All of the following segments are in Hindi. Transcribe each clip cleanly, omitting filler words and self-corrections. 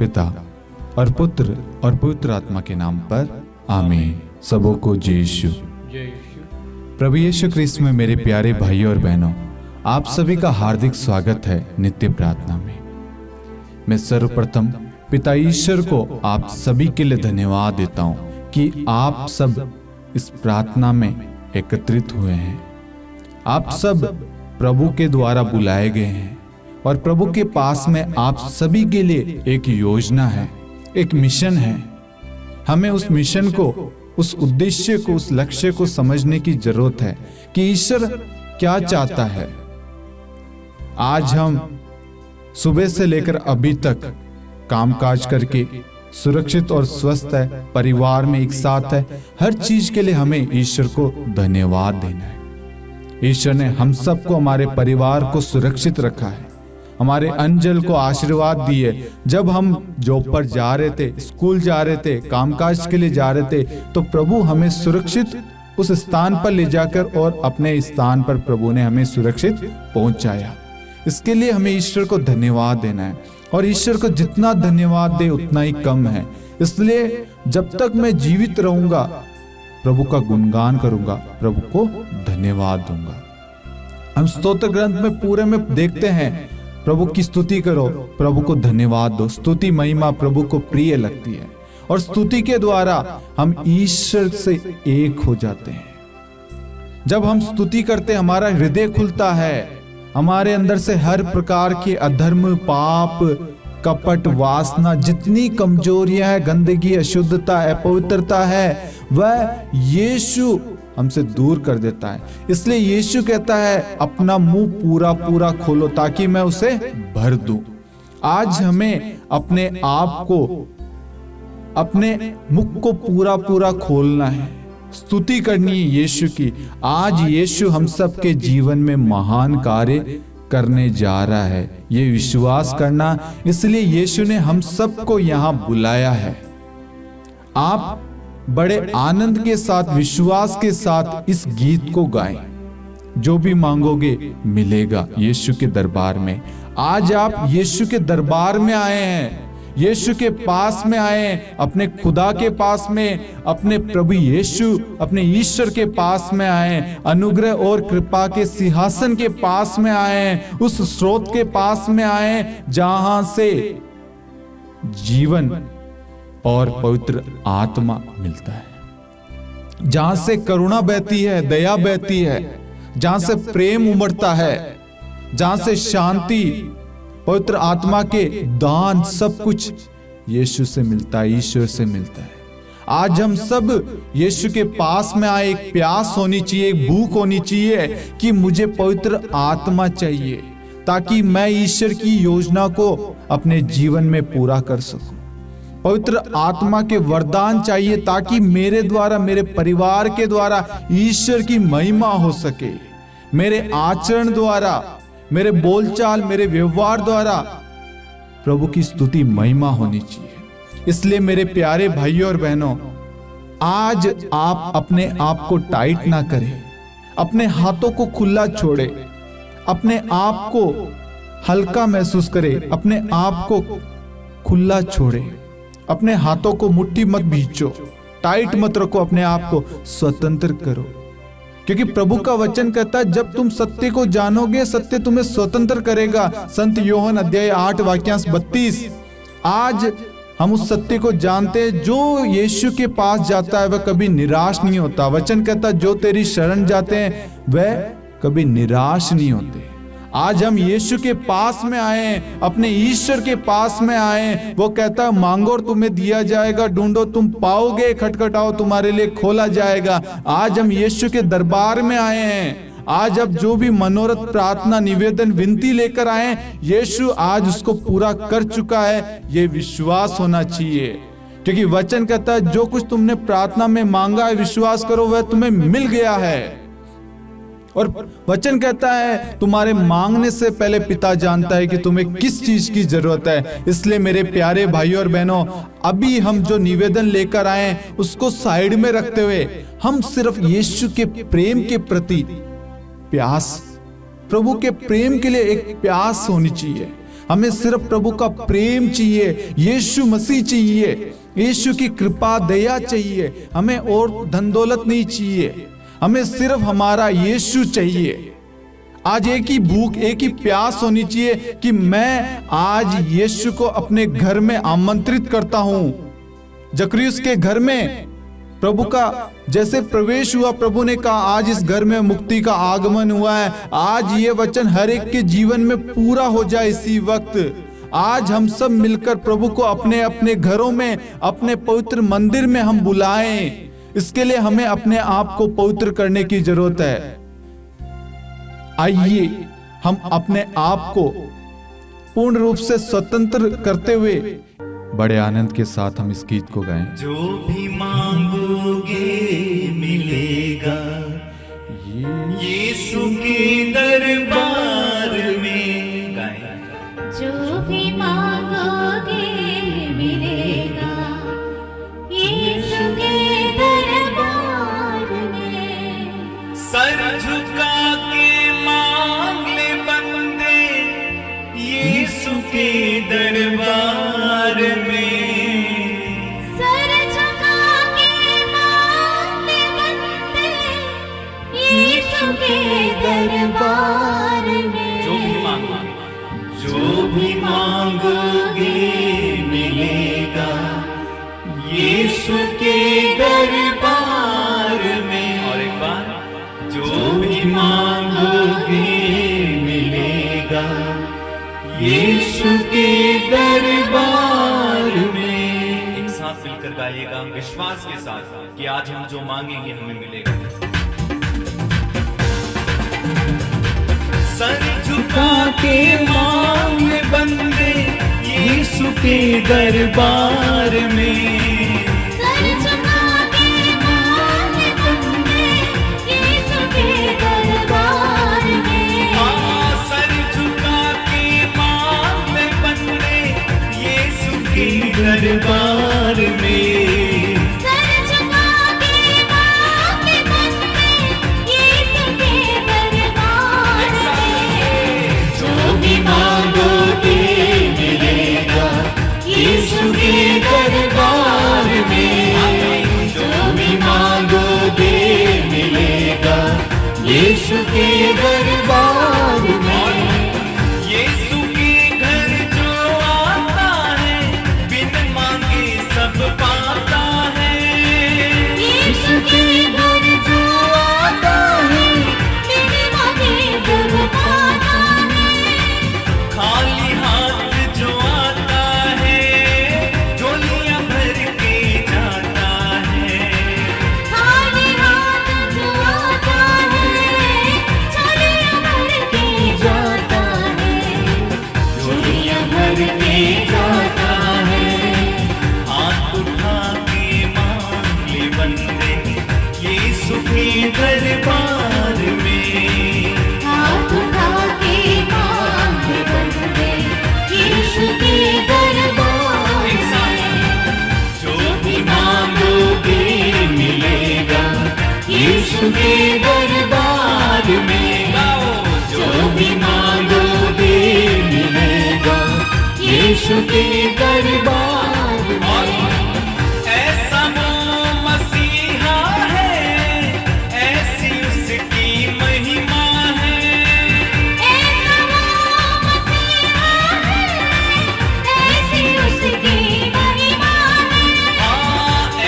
पिता और पुत्र और पवित्र आत्मा के नाम पर आमीन। सबों को जय यीशु। प्रभु यीशु ख्रीस्त में मेरे प्यारे भाइयों और बहनों, आप सभी का हार्दिक स्वागत है नित्य प्रार्थना में। मैं सर्वप्रथम पिता ईश्वर को आप सभी के लिए धन्यवाद देता हूँ कि आप सब इस प्रार्थना में एकत्रित हुए हैं। आप सब प्रभु के द्वारा बुलाए गए हैं और प्रभु के पास में आप सभी के लिए एक योजना है, एक मिशन है। हमें उस मिशन को, उस उद्देश्य को, उस लक्ष्य को समझने की जरूरत है कि ईश्वर क्या चाहता है। आज हम सुबह से लेकर अभी तक कामकाज करके सुरक्षित और स्वस्थ है, परिवार में एक साथ है। हर चीज के लिए हमें ईश्वर को धन्यवाद देना है। ईश्वर ने हम सबको, हमारे परिवार को सुरक्षित रखा है, हमारे अंजल को आशीर्वाद दिए। जब हम जॉब पर जा रहे थे, स्कूल जा रहे थे, कामकाज के लिए जा रहे थे, तो प्रभु हमें सुरक्षित उस स्थान पर ले जाकर और अपने स्थान पर प्रभु ने हमें सुरक्षित पहुंचाया। इसके लिए हमें ईश्वर को धन्यवाद देना है और ईश्वर को जितना धन्यवाद दे उतना ही कम है। इसलिए जब तक मैं जीवित रहूंगा प्रभु का गुणगान करूंगा, प्रभु को धन्यवाद दूंगा। हम स्तोत्र ग्रंथ में पूरे में देखते हैं, प्रभु की स्तुति करो, प्रभु को धन्यवाद दो। स्तुति महिमा प्रभु को प्रिय लगती है और स्तुति के द्वारा हम ईश्वर से एक हो जाते हैं। जब हम स्तुति करते, हमारा हृदय खुलता है, हमारे अंदर से हर प्रकार के अधर्म, पाप, कपट, वासना, जितनी कमजोरियां है, गंदगी, अशुद्धता, अपवित्रता है, वह यीशु हमसे दूर कर देता है। इसलिए यीशु कहता है, अपना मुंह पूरा पूरा खोलो ताकि मैं उसे भर दूं। आज हमें अपने आप को, अपने मुख को पूरा पूरा खोलना है, स्तुति करनी है यीशु की। आज यीशु हम सबके जीवन में महान कार्य करने जा रहा है, ये विश्वास करना। इसलिए यीशु ने हम सबको यहां बुलाया है। आप बड़े आनंद के साथ, विश्वास के साथ इस गीत को गाएं। जो भी मांगोगे मिलेगा यीशु के दरबार में। आज आप यीशु के दरबार में आए हैं, यीशु के पास में आए हैं, अपने खुदा के पास में, अपने प्रभु यीशु, अपने ईश्वर के पास में आए हैं, अनुग्रह और कृपा के सिंहासन के पास में आए हैं, उस स्रोत के पास में आए हैं जहां से जीवन और पवित्र आत्मा मिलता है, जहां से करुणा बहती है, दया बहती है, जहां से प्रेम उमड़ता है, जहां से शांति, पवित्र आत्मा के दान, सब कुछ यीशु से मिलता है, ईश्वर से मिलता है। आज हम सब यीशु के पास में आए। एक प्यास होनी चाहिए, एक भूख होनी चाहिए कि मुझे पवित्र आत्मा चाहिए ताकि मैं ईश्वर की योजना को अपने जीवन में पूरा कर सकूं। पवित्र आत्मा के वरदान चाहिए ताकि मेरे द्वारा, मेरे परिवार के द्वारा ईश्वर की महिमा हो सके। मेरे आचरण द्वारा, मेरे बोलचाल, मेरे व्यवहार द्वारा प्रभु की स्तुति, महिमा होनी चाहिए। इसलिए मेरे प्यारे भाइयों और बहनों, आज आप अपने आप को टाइट ना करें, अपने हाथों को खुला छोड़े, अपने आप को हल्का महसूस करें, अपने आप को खुला छोड़े, अपने हाथों को मुट्ठी मत भींचो, टाइट मत रखो, अपने आप को स्वतंत्र करो। क्योंकि प्रभु का वचन कहता है, जब तुम सत्य को जानोगे सत्य तुम्हें स्वतंत्र करेगा। संत योहन अध्याय 8 वाक्यांश 32। आज हम उस सत्य को जानते हैं, जो यीशु के पास जाता है वह कभी निराश नहीं होता। वचन कहता है, जो तेरी शरण जाते हैं वह कभी निराश नहीं होते। आज हम यीशु के पास में आए हैं, अपने ईश्वर के पास में आए हैं। वो कहता है, मांगो और तुम्हें दिया जाएगा, ढूंढो तुम पाओगे, खटखटाओ तुम्हारे लिए खोला जाएगा। आज हम यीशु के दरबार में आए हैं। आज अब जो भी मनोरथ, प्रार्थना, निवेदन, विनती लेकर आए, यीशु आज उसको पूरा कर चुका है। ये विश्वास होना चाहिए, क्योंकि वचन कहता है, जो कुछ तुमने प्रार्थना में मांगा है, विश्वास करो वह तुम्हें मिल गया है। और वचन कहता है, तुम्हारे मांगने से पहले पिता जानता है कि तुम्हें किस चीज की जरूरत है। इसलिए मेरे प्यारे भाइयों और बहनों, अभी हम जो निवेदन लेकर आए उसको साइड में रखते हुए हम सिर्फ यीशु के प्रेम के प्रति प्यास, प्रभु के प्रेम के लिए एक प्यास होनी चाहिए। हमें सिर्फ प्रभु का प्रेम चाहिए, यीशु मसीह चाहिए, यीशु की कृपा दया चाहिए। हमें और धन दौलत नहीं चाहिए, हमें सिर्फ हमारा यीशु चाहिए। आज एक ही भूख, एक ही प्यास होनी चाहिए कि मैं आज यीशु को अपने घर में आमंत्रित करता हूं। जकरियुस के घर में प्रभु का जैसे प्रवेश हुआ, प्रभु ने कहा आज इस घर में मुक्ति का आगमन हुआ है। आज ये वचन हर एक के जीवन में पूरा हो जाए इसी वक्त। आज हम सब मिलकर प्रभु को अपने अपने घरों में, अपने पवित्र मंदिर में हम बुलाएं। इसके लिए हमें अपने आप को पवित्र करने की जरूरत है। आइए हम अपने आप को पूर्ण रूप से स्वतंत्र करते हुए बड़े आनंद के साथ हम इस गीत को गाएं। जो भी मांगोगे मिलेगा यीशु के दरबार में। गाएं। जो भी मांगोगे मिलेगा यीशु के दरबार में। सर झुका के मांग ले बंदे यीशु के दरबार में। सर झुका के मांग ले बंदे यीशु के दरबार में। जो भी मांगोगे मिलेगा यीशु के दरबार में। और एक बार, जो भी मांगोगे मिलेगा यीशु के दरबार में। एक साथ मिलकर गाइएगा विश्वास के साथ कि आज हम जो मांगेंगे हमें मिलेगा। सर झुका के मांग बंदे यीशु के दरबार में। सर झुका के मांग बंदे यीशु के दरबार में। सर झुका के मांग बंदे यीशु के दरबार में। सर झुका के मांग बंदे यीशु के दरबार में। जो भी मांगोगे मिलेगा यीशु के दरबार में। जो भी मांगोगे मिलेगा यीशु के दरबार में। यीशु के घर जो आता है बिन मांगे सब पाता है। यीशु के घर जो आता है बिन मांगे सब पाता है। खाली हाथ जो आता है झोलियां भर के जाता है। खाली हाथ जो आता है झोलियां भर के जाता है। झोलियां भर के जाता है। हाथ उठा के मांग ले बंदे यीशु के दरबार में। हाथ उठा के मांग बंदे यीशु के दरबार एक साथ, में। जो भी मांगोगे मिलेगा यीशु के दरबार में। गाओ। जो भी मांगोगे मिलेगा यीशु के दरबार में। ऐसा वो मसीहा है, ऐसी उसकी महिमा है। ऐसा वो मसीहा है, ऐसी उसकी महिमा है।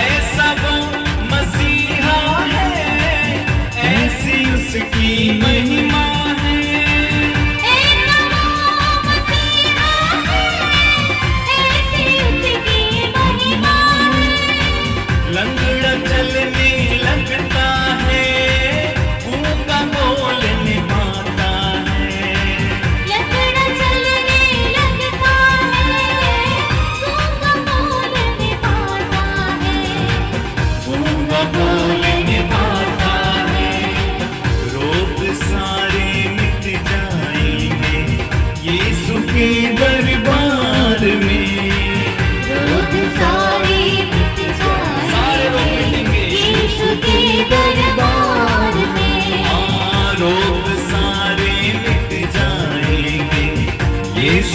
ऐसा वो मसीहा है, ऐसी उसकी महिमा है। ऐसा वो मसीहा है,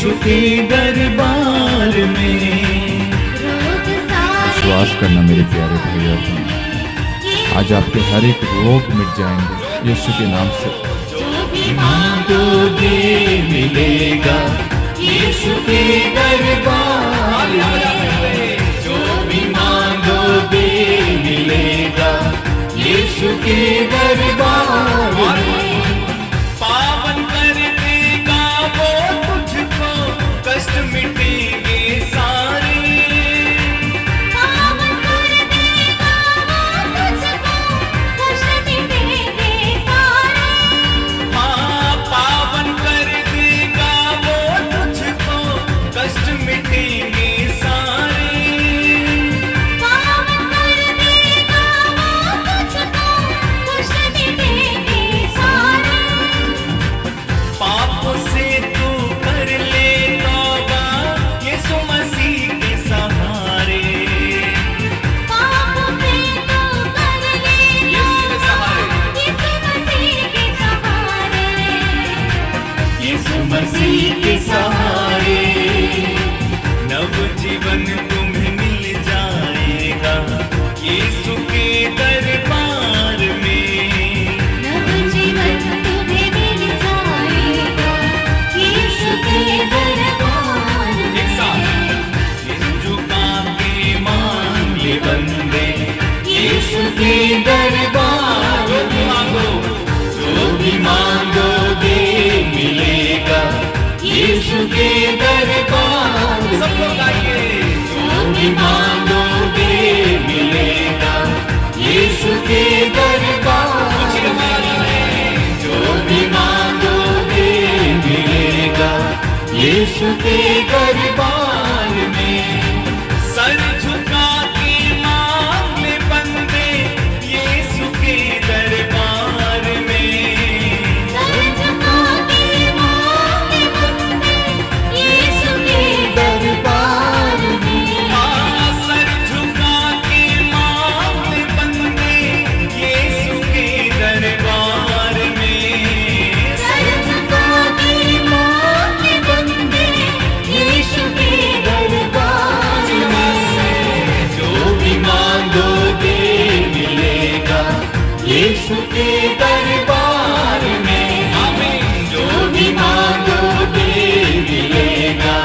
यीशु के दरबार में। रोग सारे विश्वास करना मेरे प्यारे भाई और बहन, आज आपके हर एक रोग मिट जाएंगे यीशु के नाम से। जो भी मांगोगे मिलेगा यीशु के दरबार में। जो भी मांगोगे मिलेगा यीशु के दरबार में। पावन कर देगा वो तुझको, कष्ट मिटेंगे सारे। पावन कर देगा वो तुझको, कष्ट मिटेंगे सारे। हाँ, पावन कर देगा वो तुझको, कष्ट मिटेंगे सारे। पावन कर देगा वो तुझको, कष्ट मिटेंगे सारे। पापों से तू कर ले तौबा यीशु मसीह के सहारे। पापों से तू कर ले यीशु के सहारे। यीशु मसीह के सहारे। यीशु मसीह के सहारे नव जीवन तुम्हें मिल जाएगा यीशु के दरबार में। नव जीवन तुम्हें मिल जाएगा यीशु के दरबार में। एक साथ दिल झुका के मांग ले बंदे यीशु के दरबार मांगो। जो भी मांगोगे मिलेगा यीशु के दरबार। सब लोग आइए। जो भी मांगोगे मिलेगा यीशु के दरबार में। जो भी मांगोगे मिलेगा यीशु के दरबार में। सर झुका के मांग ले बंदे यीशु के दरबार में। सर झुका के मांग ले बंदे यीशु के दरबार में। हाँ, सर झुका के मांग ले बंदे यीशु के दरबार में। सर झुका के मांग ले बंदे यीशु के दरबार में। जो भी मांगोगे मिलेगा यीशु के दरबार में। आमीन। जो भी मांगोगे मिलेगा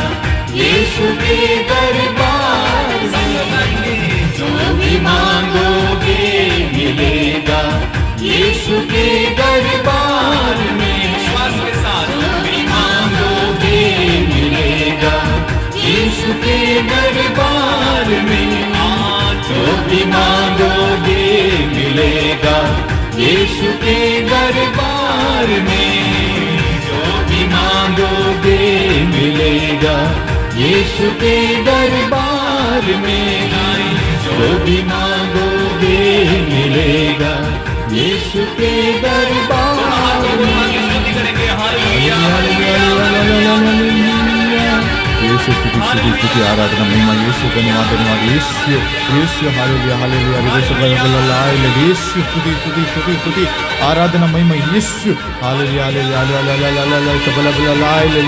यीशु के दरबार में। जो भी मांगोगे मिलेगा यीशु के दरबार में। विश्वास के साथ जो भी मांगोगे मिलेगा यीशु के दरबार में। जो भी मांगोगे मिलेगा यीशु के दरबार में। जो भी मांगोगे मिलेगा यीशु के दरबार में। जो भी मांगोगे मिलेगा यीशु के दरबार में। यीशु स्तुति स्तुति स्तुति आराधना महिमा यीशु धन्यवाद धन्यवाद यीशु यीशु हालेलुया हालेलुया यीशु स्तुति स्तुति स्तुति स्तुति आराधना महिमा यीशु हालेलुया हालेलुया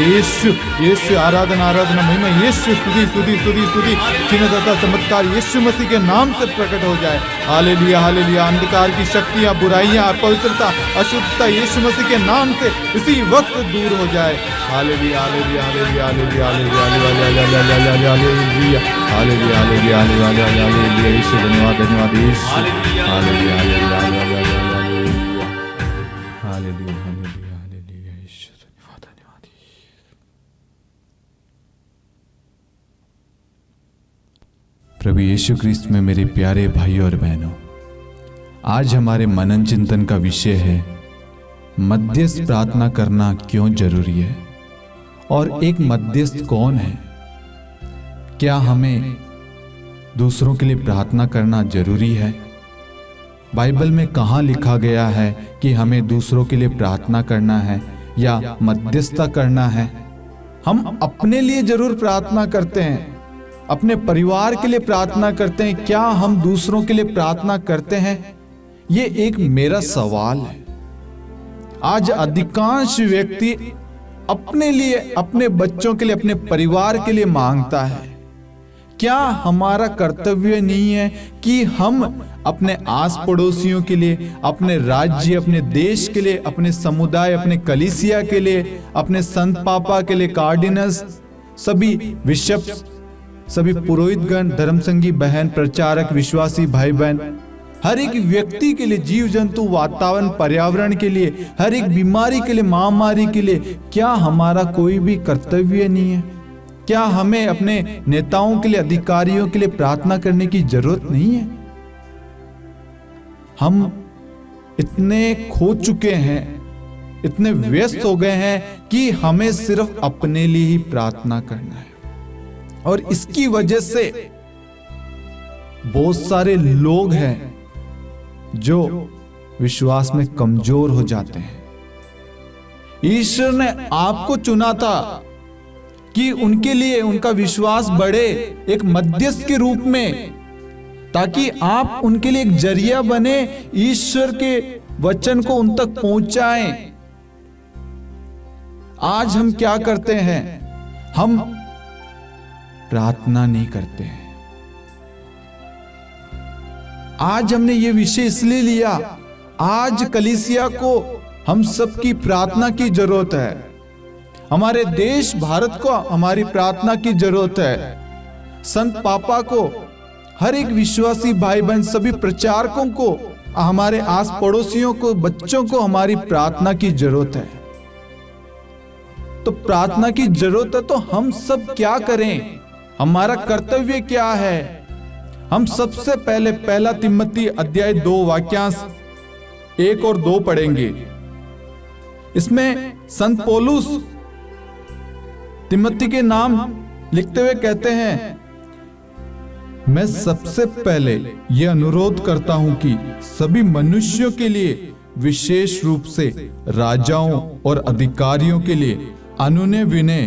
यीशु यीशु आराधना आराधना महिमा यीशु स्तुति स्तुति स्तुति स्तुति चिन्हदाता चमत्कार यीशु मसीह के नाम से प्रकट हो जाए। हालेलुया हालेलुया अंधकार की शक्तियां बुराइयां अपवित्रता अशुद्धता यीशु मसीह के नाम से इसी वक्त दूर हो जाए। Hallelujah hallelujah hallelujah hallelujah hallelujah hallelujah hallelujah hallelujah hallelujah यीशु धन्यवाद धन्यवाद यीशु hallelujah hallelujah hallelujah hallelujah hallelujah यीशु धन्यवाद धन्यवाद। प्रभु यीशु ख्रीस्त में मेरे प्यारे भाई और बहनों, आज हमारे मनन चिंतन का विषय है मध्यस्थ प्रार्थना करना क्यों जरूरी है और एक मध्यस्थ कौन है। क्या हमें दूसरों के लिए प्रार्थना करना जरूरी है? बाइबल में कहाँ लिखा गया है कि हमें दूसरों के लिए प्रार्थना करना है या मध्यस्थता करना है? हम अपने लिए जरूर प्रार्थना करते हैं, अपने परिवार के लिए प्रार्थना करते हैं। क्या हम दूसरों के लिए प्रार्थना करते हैं? ये एक मेरा सवाल है। आज अधिकांश व्यक्ति अपने लिए, अपने बच्चों के लिए, अपने परिवार के लिए मांगता है। क्या हमारा कर्तव्य नहीं है कि हम अपने आस पड़ोसियों के लिए, अपने राज्य, अपने देश के लिए, अपने समुदाय, अपने कलीसिया के लिए, अपने संत पापा के लिए, कार्डिनल्स, सभी बिशप्स, सभी पुरोहितगण, धर्मसंगी बहन, प्रचारक, विश्वासी भाई बहन, हर एक व्यक्ति के लिए, जीव जंतु, वातावरण, पर्यावरण के लिए, हर एक बीमारी के लिए, महामारी के लिए, क्या हमारा कोई भी कर्तव्य नहीं है? क्या हमें अपने नेताओं के लिए, अधिकारियों के लिए प्रार्थना करने की जरूरत नहीं है? हम इतने खो चुके हैं, इतने व्यस्त हो गए हैं कि हमें सिर्फ अपने लिए ही प्रार्थना करना है। और इसकी वजह से बहुत सारे लोग हैं जो विश्वास में कमजोर हो जाते हैं। ईश्वर ने आपको चुना था कि उनके लिए उनका विश्वास बढ़े, एक मध्यस्थ के रूप में, ताकि आप उनके लिए एक जरिया बने, ईश्वर के वचन को उन तक पहुंचाएं। आज हम क्या करते हैं? हम प्रार्थना नहीं करते हैं। आज हमने ये विषय इसलिए लिया, आज कलीसिया को हम सबकी प्रार्थना की जरूरत है। हमारे देश भारत को हमारी प्रार्थना की जरूरत है। संत पापा को, हर एक विश्वासी भाई बहन, सभी प्रचारकों को, हमारे आस पड़ोसियों को, बच्चों को हमारी प्रार्थना की जरूरत है। तो प्रार्थना की जरूरत है, तो हम सब क्या करें? हमारा कर्तव्य क्या है? हम सबसे पहले पहला तिम्मती अध्याय 2 वाक्यांश 1 और 2 पढ़ेंगे। इसमें संत पौलुस तिम्मती के नाम लिखते हुए कहते हैं, मैं सबसे पहले यह अनुरोध करता हूं कि सभी मनुष्यों के लिए, विशेष रूप से राजाओं और अधिकारियों के लिए अनुनय विनय,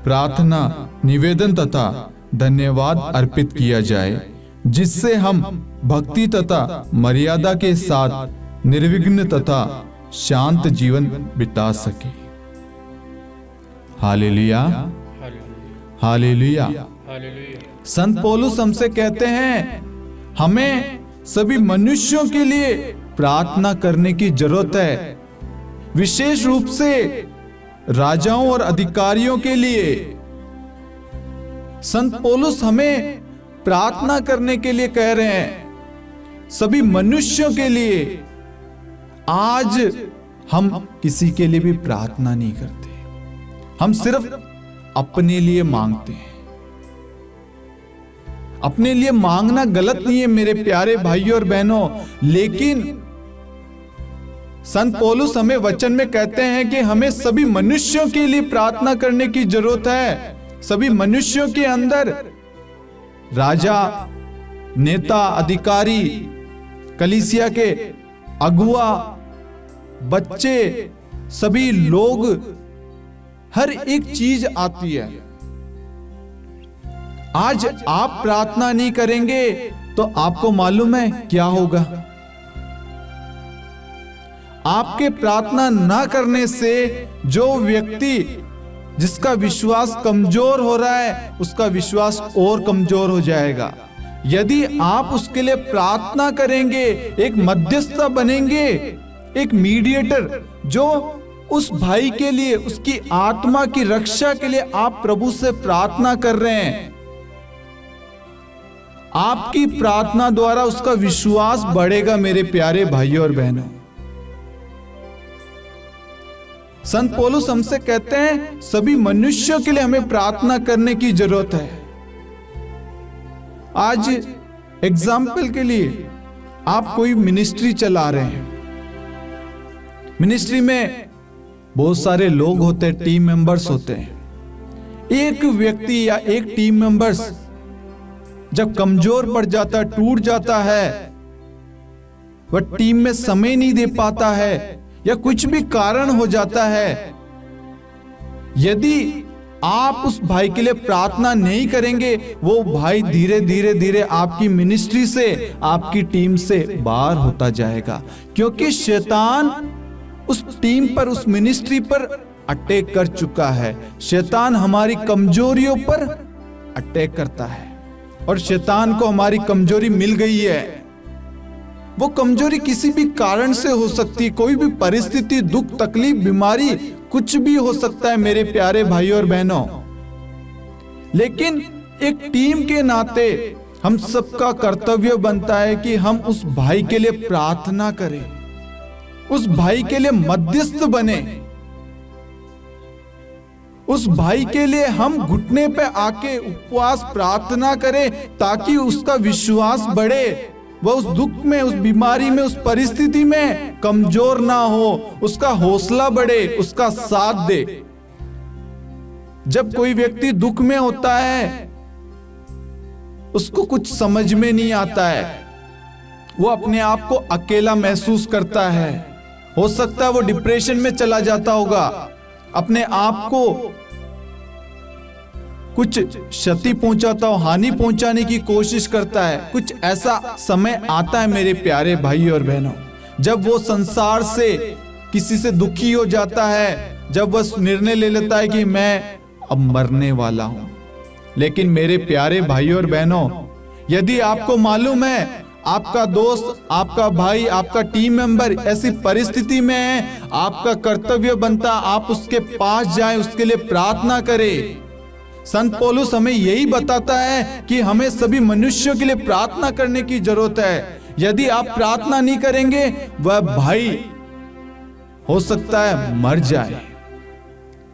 प्रार्थना, निवेदन तथा धन्यवाद अर्पित किया जाए, जिससे हम भक्ति तथा मर्यादा के साथ निर्विघ्न तथा शांत जीवन बिता सके। Hallelujah, hallelujah. संत पौलुस हमसे कहते हैं, हमें सभी मनुष्यों के लिए प्रार्थना करने की जरूरत है, विशेष रूप से राजाओं और अधिकारियों के लिए। संत पौलुस हमें प्रार्थना करने के लिए कह रहे हैं, सभी मनुष्यों के लिए। आज हम किसी के लिए भी प्रार्थना नहीं करते, हम सिर्फ अपने लिए मांगते हैं। अपने लिए मांगना गलत नहीं है मेरे प्यारे भाइयों और बहनों, लेकिन संत पौलुस हमें वचन में कहते हैं कि हमें सभी मनुष्यों के लिए प्रार्थना करने की जरूरत है। सभी मनुष्यों के अंदर राजा, नेता, अधिकारी, कलीसिया के अगुआ, बच्चे, सभी लोग, हर एक चीज आती है। आज आप प्रार्थना नहीं करेंगे तो आपको मालूम है क्या होगा? आपके प्रार्थना ना करने से जो व्यक्ति, जिसका विश्वास कमजोर हो रहा है, उसका विश्वास और कमजोर हो जाएगा। यदि आप उसके लिए प्रार्थना करेंगे, एक मध्यस्थता बनेंगे, एक मीडिएटर, जो उस भाई के लिए, उसकी आत्मा की रक्षा के लिए आप प्रभु से प्रार्थना कर रहे हैं, आपकी प्रार्थना द्वारा उसका विश्वास बढ़ेगा मेरे प्यारे भाइयों और बहनों। संत पौलुस हमसे कहते हैं, सभी मनुष्यों के लिए हमें प्रार्थना करने की जरूरत है। आज एग्जाम्पल के लिए आप कोई मिनिस्ट्री चला रहे हैं, मिनिस्ट्री में बहुत सारे लोग होते हैं, टीम मेंबर्स होते हैं। एक व्यक्ति या एक टीम मेंबर्स जब कमजोर पड़ जाता है, टूट जाता है, वह टीम में समय नहीं दे पाता है या कुछ भी कारण हो जाता है, यदि आप उस भाई के लिए प्रार्थना नहीं करेंगे, वो भाई धीरे धीरे धीरे आपकी मिनिस्ट्री से, आपकी टीम से बाहर होता जाएगा। क्योंकि शैतान उस टीम पर, उस मिनिस्ट्री पर अटैक कर चुका है। शैतान हमारी कमजोरियों पर अटैक करता है और शैतान को हमारी कमजोरी मिल गई है। वो कमजोरी किसी भी कारण से हो सकती है, कोई भी परिस्थिति, दुख, तकलीफ, बीमारी, कुछ भी हो सकता है मेरे प्यारे भाइयों और बहनों। लेकिन एक टीम के नाते हम सबका कर्तव्य बनता है कि हम उस भाई के लिए प्रार्थना करें, उस भाई के लिए मध्यस्थ बने, उस भाई के लिए हम घुटने पे आके उपवास प्रार्थना करें ताकि उसका विश्वास बढ़े, वह उस दुख में, उस बीमारी में, उस परिस्थिति में कमजोर ना हो, उसका हौसला बढ़े, उसका साथ दे। जब कोई व्यक्ति दुख में होता है, उसको कुछ समझ में नहीं आता है, वो अपने आप को अकेला महसूस करता है। हो सकता है वो डिप्रेशन में चला जाता होगा, अपने आप को कुछ क्षति पहुंचाता हो, हानि पहुंचाने की कोशिश करता है। कुछ ऐसा समय आता है मेरे प्यारे भाई और बहनों, जब वो संसार से किसी से दुखी हो जाता है, जब वह निर्णय ले लेता है कि मैं अब मरने वाला हूं। लेकिन मेरे प्यारे भाई और बहनों, यदि आपको मालूम है आपका दोस्त, आपका भाई, आपका टीम मेंबर ऐसी परिस्थिति में है, आपका कर्तव्य बनता आप उसके पास जाएं, उसके लिए प्रार्थना करें। संत पौलुस हमें यही बताता है कि हमें सभी मनुष्यों के लिए प्रार्थना करने की जरूरत है। यदि आप प्रार्थना नहीं करेंगे, वह भाई हो सकता है मर जाए,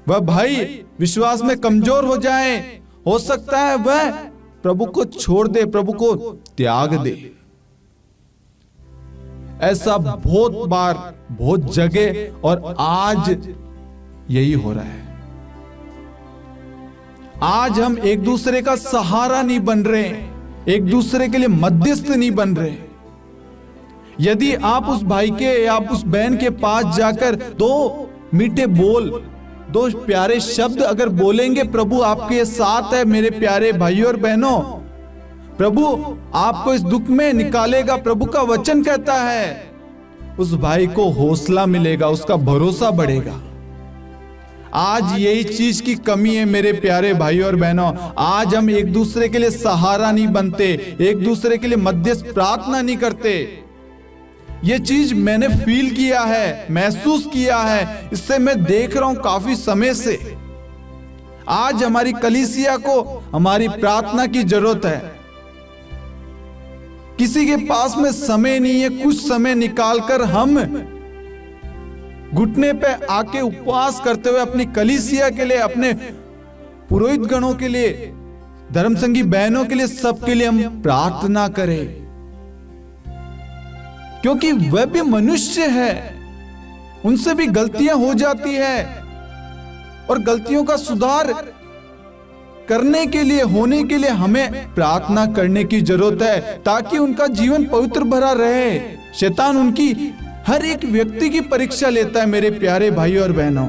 वह भाई विश्वास में कमजोर हो जाए, हो सकता है वह प्रभु को छोड़ दे, प्रभु को त्याग दे। ऐसा बहुत बार, बहुत जगह और आज यही हो रहा है। आज हम एक दूसरे का सहारा नहीं बन रहे, एक दूसरे के लिए मध्यस्थ नहीं बन रहे। यदि आप उस भाई के या आप उस बहन के पास जाकर दो मीठे बोल, दो प्यारे शब्द अगर बोलेंगे, प्रभु आपके साथ है मेरे प्यारे भाइयों और बहनों, प्रभु आपको इस दुख में निकालेगा, प्रभु का वचन कहता है, उस भाई को हौसला मिलेगा, उसका भरोसा बढ़ेगा। आज यही चीज की कमी है मेरे प्यारे भाइयों और बहनों। आज हम एक दूसरे के लिए सहारा नहीं बनते, एक दूसरे के लिए मध्यस्थ प्रार्थना नहीं करते। ये चीज मैंने फील किया है, महसूस किया है, इससे मैं देख रहा हूं काफी समय से। आज हमारी कलीसिया को हमारी प्रार्थना की जरूरत है। किसी के पास में समय नहीं है, कुछ समय निकालकर हम घुटने पे आके उपवास करते हुए अपनी कलीसिया के लिए, अपने पुरोहित गणों के लिए, धर्मसंगी बहनों के लिए, सबके लिए हम प्रार्थना करें, क्योंकि वह भी मनुष्य है, उनसे भी गलतियां हो जाती है और गलतियों का सुधार करने के लिए, होने के लिए हमें प्रार्थना करने की जरूरत है, ताकि उनका जीवन पवित्र भरा रहे। शैतान उनकी हर एक व्यक्ति की परीक्षा लेता है मेरे प्यारे भाइयों और बहनों।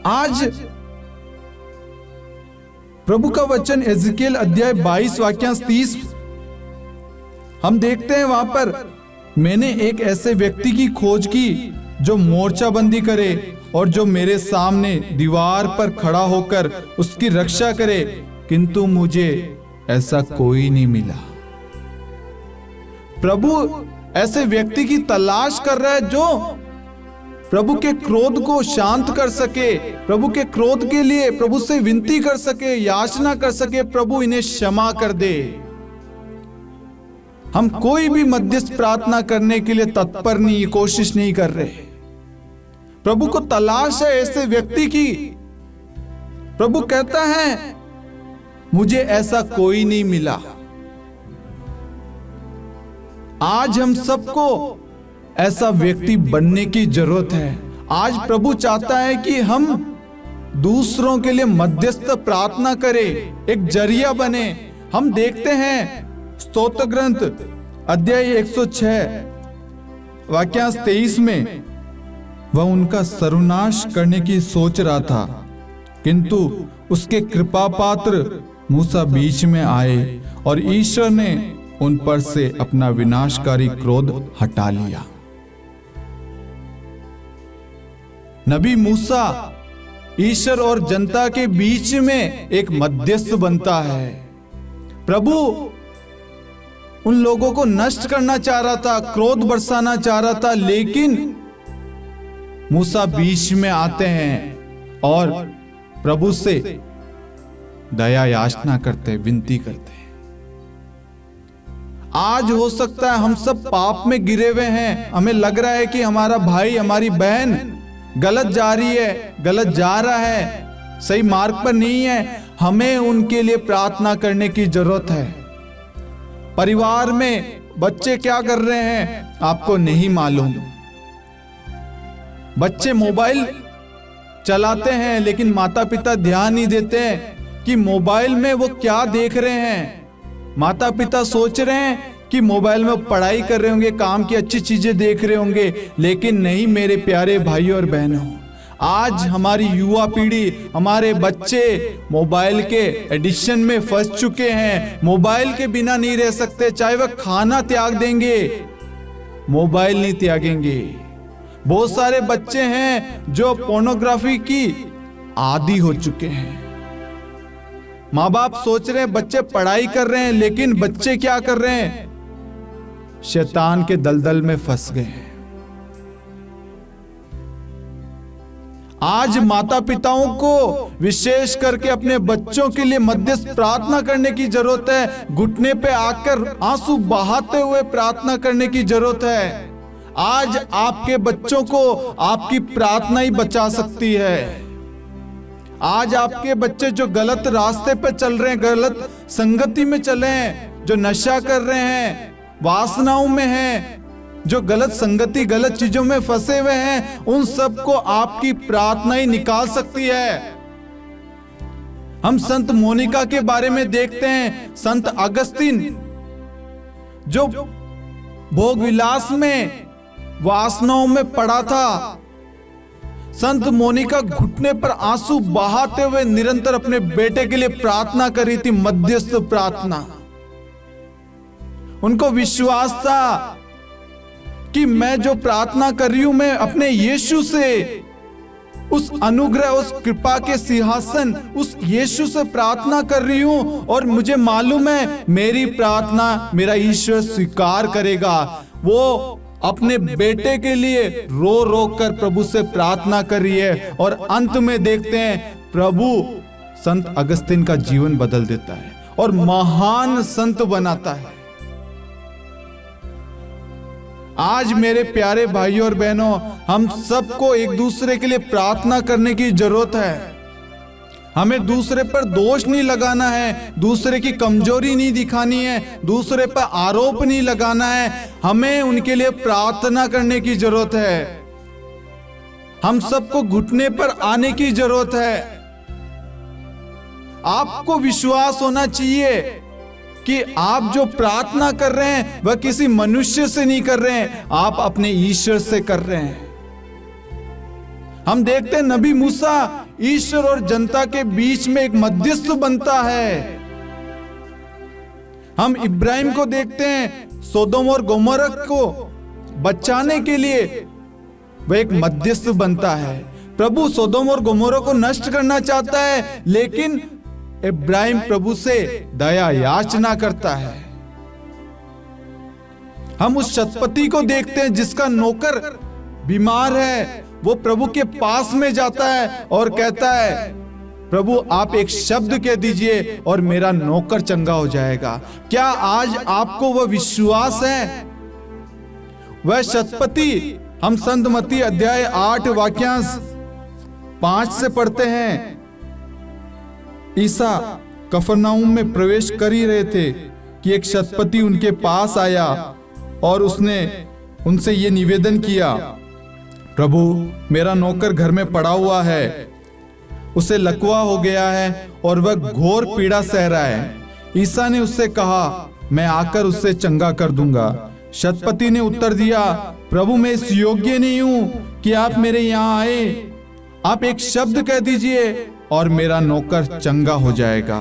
आज प्रभु का वचन एजिकियल अध्याय 22 वाक्यांश 30 हम देखते हैं, वहां पर मैंने एक ऐसे व्यक्ति की खोज की जो मोर्चाबंदी करे और जो मेरे सामने दीवार पर खड़ा होकर उसकी रक्षा करे, किंतु मुझे ऐसा कोई नहीं मिला। प्रभु ऐसे व्यक्ति की तलाश कर रहा है जो प्रभु के क्रोध को शांत कर सके, प्रभु के क्रोध के लिए प्रभु से विनती कर सके, याचना कर सके, प्रभु इन्हें क्षमा कर दे। हम कोई भी मध्यस्थ प्रार्थना करने के लिए तत्पर नहीं, कोशिश नहीं कर रहे। प्रभु को तलाश है ऐसे व्यक्ति की। प्रभु कहता है मुझे ऐसा कोई नहीं मिला। आज हम सबको ऐसा व्यक्ति बनने की जरूरत है। आज प्रभु चाहता है कि हम दूसरों के लिए मध्यस्थ प्रार्थना करें, एक जरिया बने। हम देखते हैं स्तोत्र ग्रंथ अध्याय 106 वाक्यांश 23 में, वह उनका सर्वनाश करने की सोच रहा था, किंतु उसके कृपा पात्र मूसा बीच में आए और ईश्वर ने उन पर से अपना विनाशकारी क्रोध हटा लिया। नबी मूसा ईश्वर और जनता के बीच में एक मध्यस्थ बनता है। प्रभु उन लोगों को नष्ट करना चाह रहा था, क्रोध बरसाना चाह रहा था, लेकिन मूसा बीच में आते हैं और प्रभु से दया याचना करते, विनती करते हैं। आज हो सकता है हम सब पाप में गिरे हुए हैं, हमें लग रहा है कि हमारा भाई हमारी बहन गलत जा रही है, गलत जा रहा है, सही मार्ग पर नहीं है। हमें उनके लिए प्रार्थना करने की जरूरत है। परिवार में बच्चे क्या कर रहे हैं आपको नहीं मालूम। बच्चे मोबाइल चलाते हैं, लेकिन माता पिता ध्यान नहीं देते हैं कि मोबाइल में वो क्या देख रहे हैं। माता पिता सोच रहे हैं कि मोबाइल में पढ़ाई कर रहे होंगे, काम की अच्छी चीजें देख रहे होंगे, लेकिन नहीं मेरे प्यारे भाइयों और बहनों, आज हमारी युवा पीढ़ी, हमारे बच्चे मोबाइल के एडिक्शन में फंस चुके हैं। मोबाइल के बिना नहीं रह सकते, चाहे वह खाना त्याग देंगे, मोबाइल नहीं त्यागेंगे। बहुत सारे बच्चे हैं जो पोर्नोग्राफी की आदी हो चुके हैं। माँ बाप सोच रहे हैं बच्चे पढ़ाई कर रहे हैं, लेकिन बच्चे क्या कर रहे हैं, शैतान के दलदल में फंस गए हैं। आज माता पिताओं को विशेष करके अपने बच्चों के लिए मध्यस्थ प्रार्थना करने की जरूरत है। घुटने पे आकर आंसू बहाते हुए प्रार्थना करने की जरूरत है। आज आपके बच्चों को आपकी प्रार्थना ही बचा सकती है। आज आपके बच्चे जो गलत रास्ते पे चल रहे हैं, गलत संगति में चले हैं, जो नशा कर रहे हैं, वासनाओं में हैं, जो गलत संगति गलत चीजों में फंसे हुए हैं, उन सबको आपकी प्रार्थना ही निकाल सकती है। हम संत मोनिका के बारे में देखते हैं। संत अगस्तीन जो भोग विलास में, वासनाओं में पड़ा था, संत मोनिका घुटने पर आंसू बहाते हुए निरंतर अपने बेटे के लिए प्रार्थना कर रही थी, मध्यस्थ प्रार्थना। उनको विश्वास था कि मैं जो प्रार्थना कर रही हूं, मैं अपने यीशु से, उस अनुग्रह, उस कृपा के सिंहासन, उस यीशु से प्रार्थना कर रही हूं, और मुझे मालूम है मेरी प्रार्थना मेरा ईश्वर स्वीकार करेगा। वो अपने बेटे के लिए रो रो कर प्रभु से प्रार्थना कर रही है, और अंत में देखते हैं प्रभु संत अगस्तीन का जीवन बदल देता है और महान संत बनाता है। आज मेरे प्यारे भाइयों और बहनों, हम सबको एक दूसरे के लिए प्रार्थना करने की जरूरत है। हमें दूसरे पर दोष नहीं लगाना है, दूसरे की कमजोरी नहीं दिखानी है, दूसरे पर आरोप नहीं लगाना है। हमें उनके लिए प्रार्थना करने की जरूरत है। हम सबको घुटने पर आने की जरूरत है। आपको विश्वास होना चाहिए कि आप जो प्रार्थना कर रहे हैं वह किसी मनुष्य से नहीं कर रहे हैं, आप अपने ईश्वर से कर रहे हैं। हम देखते हैं नबी मूसा ईश्वर और जनता के बीच में एक मध्यस्थ बनता है। हम इब्राहिम को देखते हैं, सोदोम और गोमोरा को बचाने के लिए वह एक मध्यस्थ बनता है। प्रभु सोदोम और गोमोरा को नष्ट करना चाहता है, लेकिन इब्राहिम प्रभु से दया याचना करता है। हम उस शतपति को देखते हैं जिसका नौकर बीमार है, वो प्रभु के पास में जाता है और कहता है प्रभु आप एक शब्द कह दीजिए और मेरा नौकर चंगा हो जाएगा। क्या आज आपको वह विश्वास है? वह शतपति, हम संत मत्ती अध्याय 8 वाक्यांश 5 से पढ़ते हैं। ईसा कफरनहूम में प्रवेश कर ही रहे थे कि एक शतपति उनके पास आया और उसने उनसे ये निवेदन किया, प्रभु मेरा नौकर घर में पड़ा हुआ है, उसे लकवा हो गया है और वह घोर पीड़ा सह रहा है। ईसा ने उससे कहा, मैं आकर उससे चंगा कर दूंगा। शतपति ने उत्तर दिया, प्रभु मैं इस योग्य नहीं हूं कि आप मेरे यहाँ आए, आप एक शब्द कह दीजिए और मेरा नौकर चंगा हो जाएगा।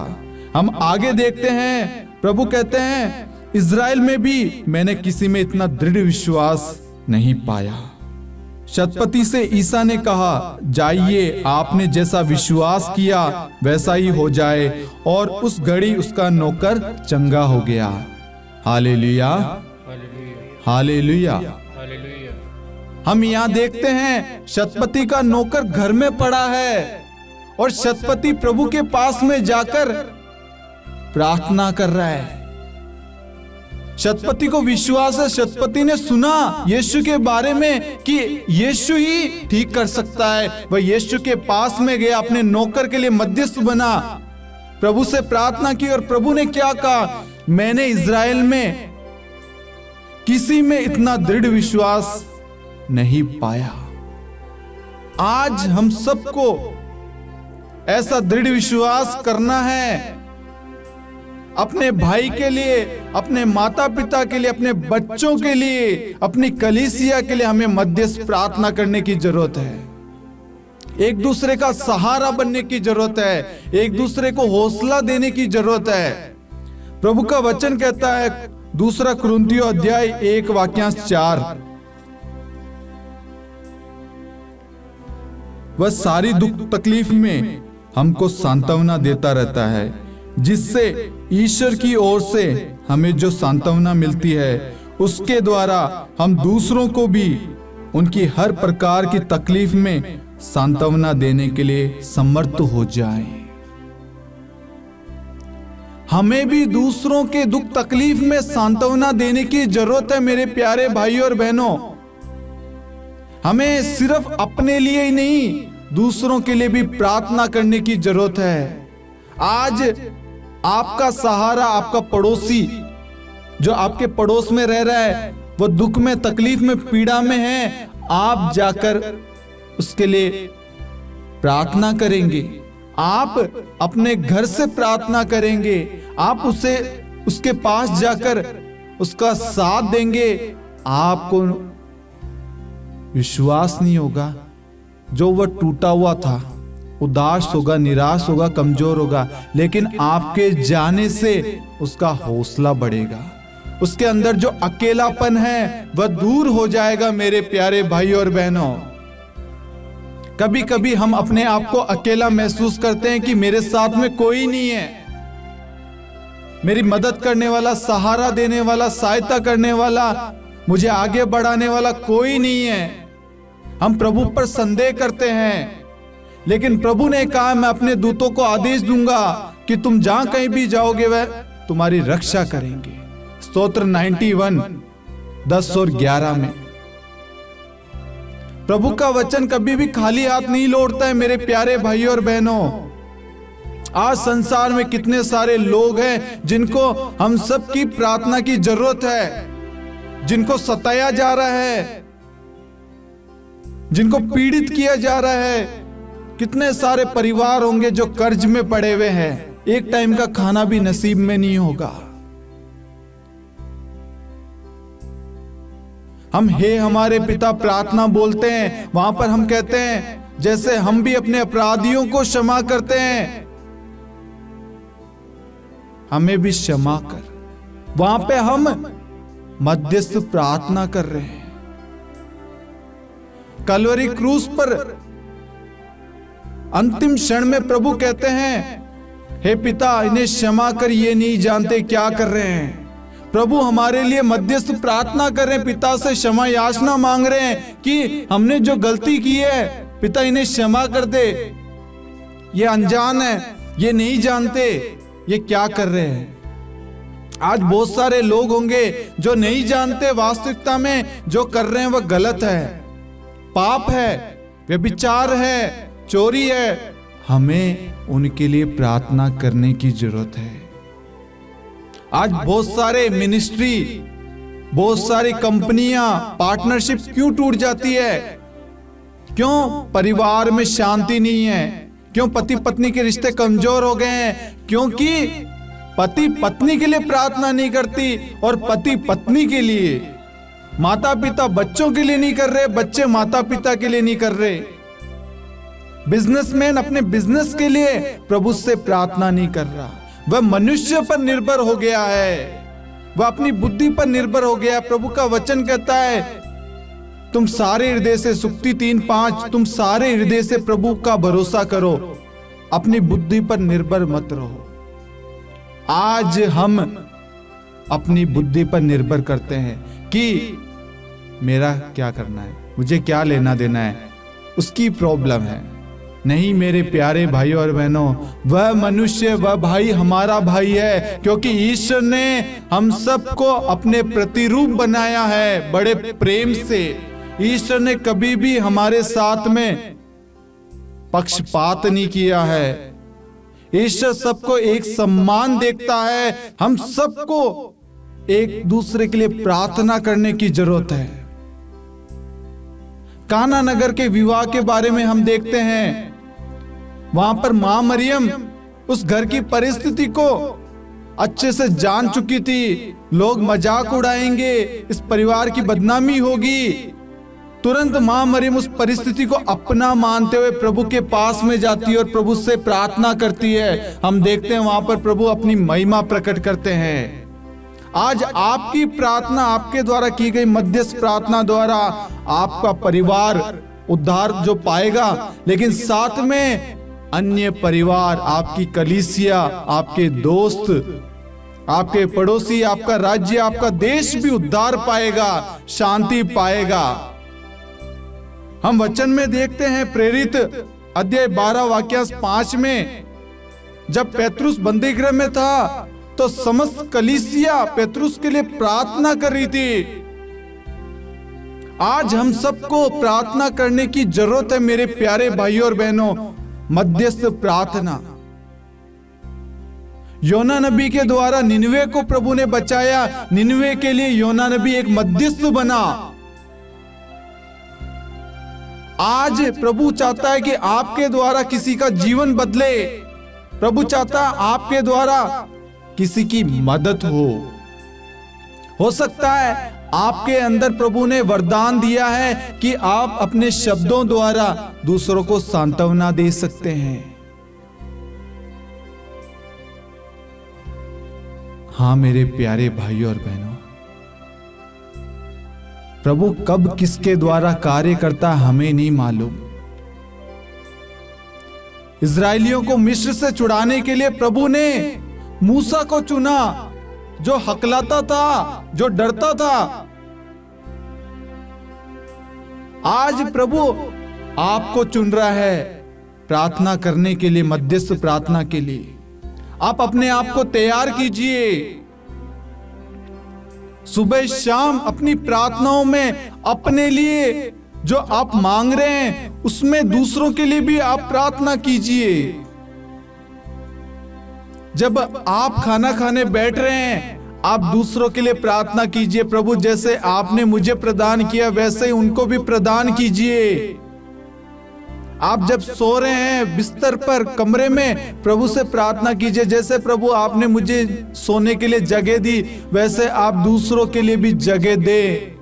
हम आगे देखते हैं, प्रभु कहते हैं इज़राइल में भी मैंने किसी में इतना दृढ़ विश्वास नहीं पाया। शतपति से ईसा ने कहा, जाइए, आपने जैसा विश्वास किया वैसा ही हो जाए, और उस घड़ी उसका नौकर चंगा हो गया। Hallelujah, hallelujah. हम यहाँ देखते हैं शतपति का नौकर घर में पड़ा है और शतपति प्रभु के पास में जाकर प्रार्थना कर रहा है। शतपति को विश्वास है, शतपति ने सुना यीशु के बारे में कि यीशु ही ठीक कर सकता है। वह यीशु के पास में गया, अपने नौकर के लिए मध्यस्थ बना, प्रभु से प्रार्थना की, और प्रभु ने क्या कहा, मैंने इज़राइल में किसी में इतना दृढ़ विश्वास नहीं पाया। आज हम सबको ऐसा दृढ़ विश्वास करना है, अपने भाई के लिए, अपने माता पिता के लिए, अपने बच्चों के लिए, अपनी कलीसिया के लिए हमें मध्यस्थ प्रार्थना करने की जरूरत है। एक दूसरे का सहारा बनने की जरूरत है, एक दूसरे को हौसला देने की जरूरत है। प्रभु का वचन कहता है, 2 कुरिन्थियों अध्याय 1 वाक्यांश 4, वह सारी दुख तकलीफ में हमको सांत्वना देता रहता है, जिससे ईश्वर की ओर से हमें जो सांत्वना मिलती है उसके द्वारा हम दूसरों को भी उनकी हर प्रकार की तकलीफ में सांत्वना देने के लिए समर्थ हो जाएं। हमें भी दूसरों के दुख तकलीफ में सांत्वना देने की जरूरत है मेरे प्यारे भाइयों और बहनों। हमें सिर्फ अपने लिए ही नहीं, दूसरों के लिए भी प्रार्थना करने की जरूरत है। आज आपका सहारा, आपका पड़ोसी जो आपके पड़ोस में रह रहा है, वो दुख में, तकलीफ में, पीड़ा में है, आप जाकर उसके लिए प्रार्थना करेंगे, आप अपने घर से प्रार्थना करेंगे, आप उसके पास जाकर उसका साथ देंगे, आपको विश्वास नहीं होगा, जो वह टूटा हुआ था, उदास होगा, निराश होगा, कमजोर होगा, लेकिन आपके जाने से उसका हौसला बढ़ेगा, उसके अंदर जो अकेलापन है वह दूर हो जाएगा। मेरे प्यारे भाइयों और बहनों, कभी कभी हम अपने आप को अकेला महसूस करते हैं कि मेरे साथ में कोई नहीं है, मेरी मदद करने वाला, सहारा देने वाला, सहायता करने वाला, मुझे आगे बढ़ाने वाला कोई नहीं है। हम प्रभु पर संदेह करते हैं, लेकिन प्रभु ने कहा, मैं अपने दूतों को आदेश दूंगा कि तुम जहां कहीं भी जाओगे वह तुम्हारी रक्षा करेंगे। स्तोत्र 91 10 और 11 में। प्रभु का वचन कभी भी खाली हाथ नहीं लौटता है मेरे प्यारे भाइयों और बहनों। आज संसार में कितने सारे लोग हैं जिनको हम सब की प्रार्थना की जरूरत है, जिनको सताया जा रहा है, जिनको पीड़ित किया जा रहा है। कितने सारे परिवार होंगे जो कर्ज में पड़े हुए हैं, एक टाइम का खाना भी नसीब में नहीं होगा। हम हे हमारे पिता प्रार्थना बोलते हैं, वहां पर हम कहते हैं जैसे हम भी अपने अपराधियों को क्षमा करते हैं, हमें भी क्षमा कर। वहां पे हम मध्यस्थ प्रार्थना कर रहे हैं। कलवरी क्रूस पर अंतिम क्षण में प्रभु कहते हैं, हे पिता इन्हें क्षमा कर, ये नहीं जानते क्या कर रहे हैं। प्रभु हमारे लिए मध्यस्थ प्रार्थना कर रहे हैं, पिता से क्षमा याचना मांग रहे हैं कि हमने जो गलती की है पिता इन्हें क्षमा कर दे, ये अनजान है, ये नहीं जानते ये क्या कर रहे हैं। आज बहुत सारे लोग होंगे जो नहीं जानते वास्तविकता में जो कर रहे हैं वह गलत है, पाप है, व्यभिचार है, चोरी है। हमें उनके लिए प्रार्थना करने की जरूरत है। आज बहुत सारे मिनिस्ट्री, बहुत सारी कंपनियां, पार्टनरशिप क्यों टूट जाती है? क्यों? परिवार में शांति नहीं है। क्यों? पति पत्नी के रिश्ते कमजोर हो गए हैं, क्योंकि पति पत्नी के लिए प्रार्थना नहीं करती और पति पत्नी के लिए, माता पिता बच्चों के लिए नहीं कर रहे, बच्चे माता पिता के लिए नहीं कर रहे, बिजनेसमैन अपने बिजनेस के लिए प्रभु से प्रार्थना नहीं कर रहा। वह मनुष्य पर निर्भर हो गया है, वह अपनी बुद्धि पर निर्भर हो गया। प्रभु का वचन कहता है तुम सारे हृदय से, सुक्ति 3:5, तुम सारे हृदय से प्रभु का भरोसा करो, अपनी बुद्धि पर निर्भर मत रहो। आज हम अपनी बुद्धि पर निर्भर करते हैं कि मेरा क्या करना है, मुझे क्या लेना देना है, उसकी प्रॉब्लम है। नहीं मेरे प्यारे भाई और बहनों, वह मनुष्य, वह भाई हमारा भाई है, क्योंकि ईश्वर ने हम सबको अपने प्रतिरूप बनाया है बड़े प्रेम से। ईश्वर ने कभी भी हमारे साथ में पक्षपात नहीं किया है। ईश्वर सबको एक सम्मान देखता है। हम सबको एक दूसरे के लिए प्रार्थना करने की जरूरत है। काना नगर के विवाह के बारे में हम देखते हैं, वहां पर मां मरियम उस घर की परिस्थिति को अच्छे से जान चुकी थी। लोग मजाक उड़ाएंगे, इस परिवार की बदनामी होगी। तुरंत मां मरियम उस परिस्थिति को अपना मानते हुए प्रभु के पास में जाती है और प्रभु से प्रार्थना करती है। हम देखते हैं वहां पर प्रभु अपनी महिमा प्रकट करते हैं। आज आपकी प्रार्थना, आपके द्वारा की गई मध्यस्थ प्रार्थना द्वारा आपका परिवार उद्धार जो पाएगा, लेकिन साथ में अन्य परिवार, आपकी कलीसिया, आपके दोस्त, आपके पड़ोसी, आपका राज्य, आपका देश भी उद्धार पाएगा, शांति पाएगा। हम वचन में देखते हैं प्रेरित अध्याय 12 वाक्य 5 में, जब पेत्रुस बंदी गृह में था तो समस्त कलीसिया पेत्रुस के लिए प्रार्थना कर रही थी। आज हम सबको प्रार्थना करने की जरूरत है मेरे प्यारे भाइयों और बहनों। मध्यस्थ प्रार्थना, योना नबी के द्वारा निनवे को प्रभु ने बचाया। निनवे के लिए योना नबी एक मध्यस्थ बना। आज प्रभु चाहता है कि आपके द्वारा किसी का जीवन बदले। प्रभु चाहता है आपके द्वारा किसी की मदद हो सकता है आपके अंदर प्रभु ने वरदान दिया है कि आप अपने शब्दों द्वारा दूसरों को सांत्वना दे सकते हैं। हाँ मेरे प्यारे भाइयों और बहनों, प्रभु कब किसके द्वारा कार्य करता हमें नहीं मालूम। इस्राएलियों को मिस्र से छुड़ाने के लिए प्रभु ने मूसा को चुना, जो हकलाता था, जो डरता था। आज प्रभु आपको चुन रहा है प्रार्थना करने के लिए, मध्यस्थ प्रार्थना के लिए। आप अपने आप को तैयार कीजिए। सुबह शाम अपनी प्रार्थनाओं में अपने लिए जो आप मांग रहे हैं उसमें दूसरों के लिए भी आप प्रार्थना कीजिए। जब आप खाना खाने बैठ रहे हैं, आप दूसरों के लिए प्रार्थना कीजिए। प्रभु जैसे आपने मुझे प्रदान किया वैसे ही उनको भी प्रदान कीजिए। आप जब सो रहे हैं बिस्तर पर, कमरे में, प्रभु से प्रार्थना कीजिए। जैसे प्रभु आपने मुझे सोने के लिए जगह दी वैसे आप दूसरों के लिए भी जगह दे।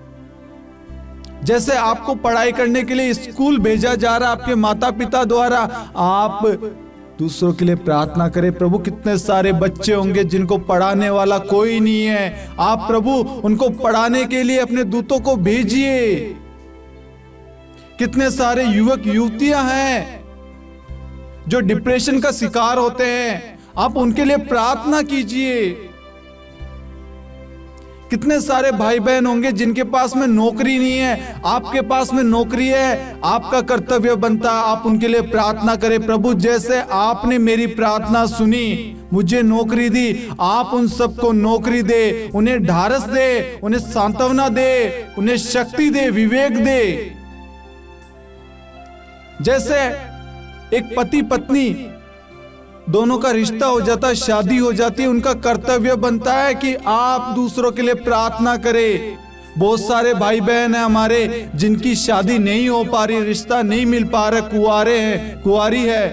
जैसे आपको पढ़ाई करने के लिए स्कूल भेजा जा रहा आपके माता पिता द्वारा, आप दूसरों के लिए प्रार्थना करें। प्रभु कितने सारे बच्चे होंगे जिनको पढ़ाने वाला कोई नहीं है। आप प्रभु उनको पढ़ाने के लिए अपने दूतों को भेजिए। कितने सारे युवक युवतियां हैं जो डिप्रेशन का शिकार होते हैं, आप उनके लिए प्रार्थना कीजिए। कितने सारे भाई बहन होंगे जिनके पास में नौकरी नहीं है, आपके पास में नौकरी है। आपका कर्तव्य बनता है आप उनके लिए प्रार्थना करें। प्रभु जैसे आपने मेरी प्रार्थना सुनी, मुझे नौकरी दी, आप उन सबको नौकरी दे, उन्हें ढारस दे, उन्हें सांत्वना दे, उन्हें शक्ति दे, विवेक दे। जैसे एक पति पत्नी दोनों का रिश्ता हो जाता है, शादी हो जाती है, उनका कर्तव्य बनता है कि आप दूसरों के लिए प्रार्थना करें। बहुत सारे भाई बहन हैं हमारे जिनकी शादी नहीं हो पा रही, रिश्ता नहीं मिल पा रहा, कुंवारे हैं, कुंवारी है,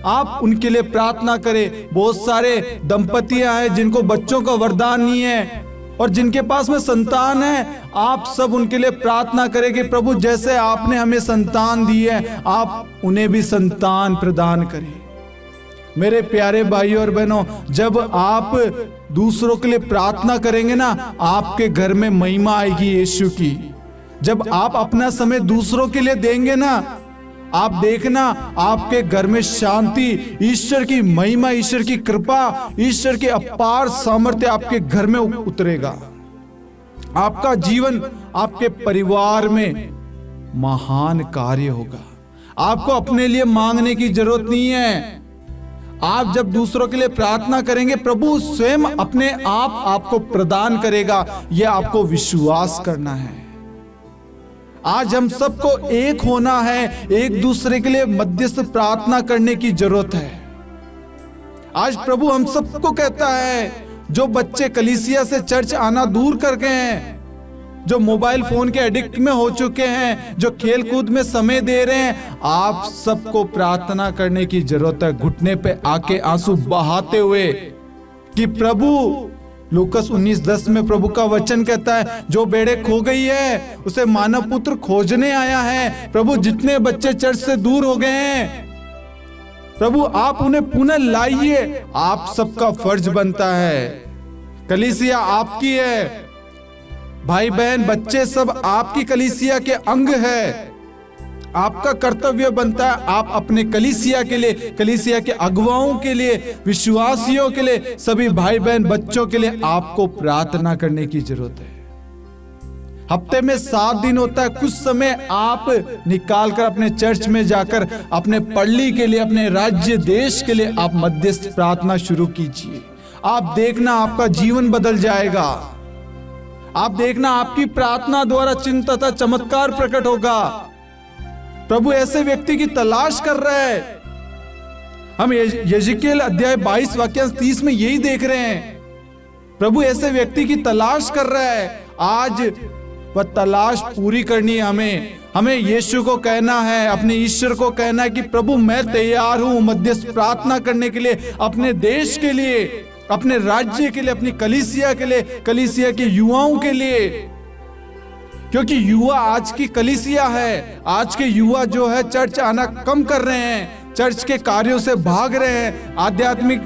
आप उनके लिए प्रार्थना करें। बहुत सारे दंपतियां हैं जिनको बच्चों का वरदान नहीं है और जिनके पास में संतान है, आप सब उनके लिए प्रार्थना करें कि प्रभु जैसे आपने हमें संतान दी है आप उन्हें भी संतान प्रदान करें। मेरे प्यारे भाइयों और बहनों, जब आप दूसरों के लिए प्रार्थना करेंगे ना, आपके घर में महिमा आएगी यीशु की। जब आप अपना समय दूसरों के लिए देंगे ना, आप देखना आपके घर में शांति, ईश्वर की महिमा, ईश्वर की कृपा, ईश्वर की अपार सामर्थ्य आपके घर में उतरेगा। आपका जीवन, आपके परिवार में महान कार्य होगा। आपको अपने लिए मांगने की जरूरत नहीं है। आप जब दूसरों के लिए प्रार्थना करेंगे, प्रभु स्वयं अपने आप आपको प्रदान करेगा। यह आपको विश्वास करना है। आज हम सबको एक होना है, एक दूसरे के लिए मध्यस्थ प्रार्थना करने की जरूरत है। आज प्रभु हम सबको कहता है, जो बच्चे कलीसिया से चर्च आना दूर कर गए हैं, जो मोबाइल फोन के एडिक्ट में हो चुके हैं, जो खेल कूद में समय दे रहे हैं, आप सबको प्रार्थना करने की जरूरत है, घुटने पे आके आंसू बहाते हुए कि प्रभु, लूकस 19:10 में प्रभु का वचन कहता है, जो बेड़े खो गई है उसे मानव पुत्र खोजने आया है। प्रभु, जितने बच्चे चर्च से दूर हो गए हैं, प्रभु आप उन्हें पुनः लाइए। आप सबका फर्ज बनता है। कलीसिया आपकी है, भाई बहन बच्चे सब आपकी कलीसिया के अंग है। आपका कर्तव्य बनता है, आप अपने कलीसिया के लिए, कलीसिया के अगुवाओं के लिए, विश्वासियों के लिए, सभी भाई बहन बच्चों के लिए आपको प्रार्थना करने की जरूरत है। हफ्ते में 7 दिन होता है, कुछ समय आप निकालकर अपने चर्च में जाकर अपने पल्ली के लिए, अपने राज्य देश के लिए आप मध्यस्थ प्रार्थना शुरू कीजिए। आप देखना आपका जीवन बदल जाएगा। आप देखना आपकी प्रार्थना द्वारा चिन्ह तथा चमत्कार प्रकट होगा। प्रभु ऐसे व्यक्ति की तलाश कर रहा है। हम यजिकेल अध्याय 22 वाक्यांश 30 में यही देख रहे हैं। प्रभु ऐसे व्यक्ति की तलाश कर रहा है। आज वह तलाश पूरी करनी है हमें यीशु को कहना है, अपने ईश्वर को कहना है कि प्रभु मैं तैयार हूं मध्यस्थ प्रार्थना करने के लिए, अपने देश के लिए, अपने राज्य के लिए, अपनी कलीसिया के लिए, कलीसिया के युवाओं के लिए। क्योंकि युवा आज की कलीसिया है। आज के युवा जो है चर्च आना कम कर रहे हैं, चर्च के कार्यों से भाग रहे हैं, आध्यात्मिक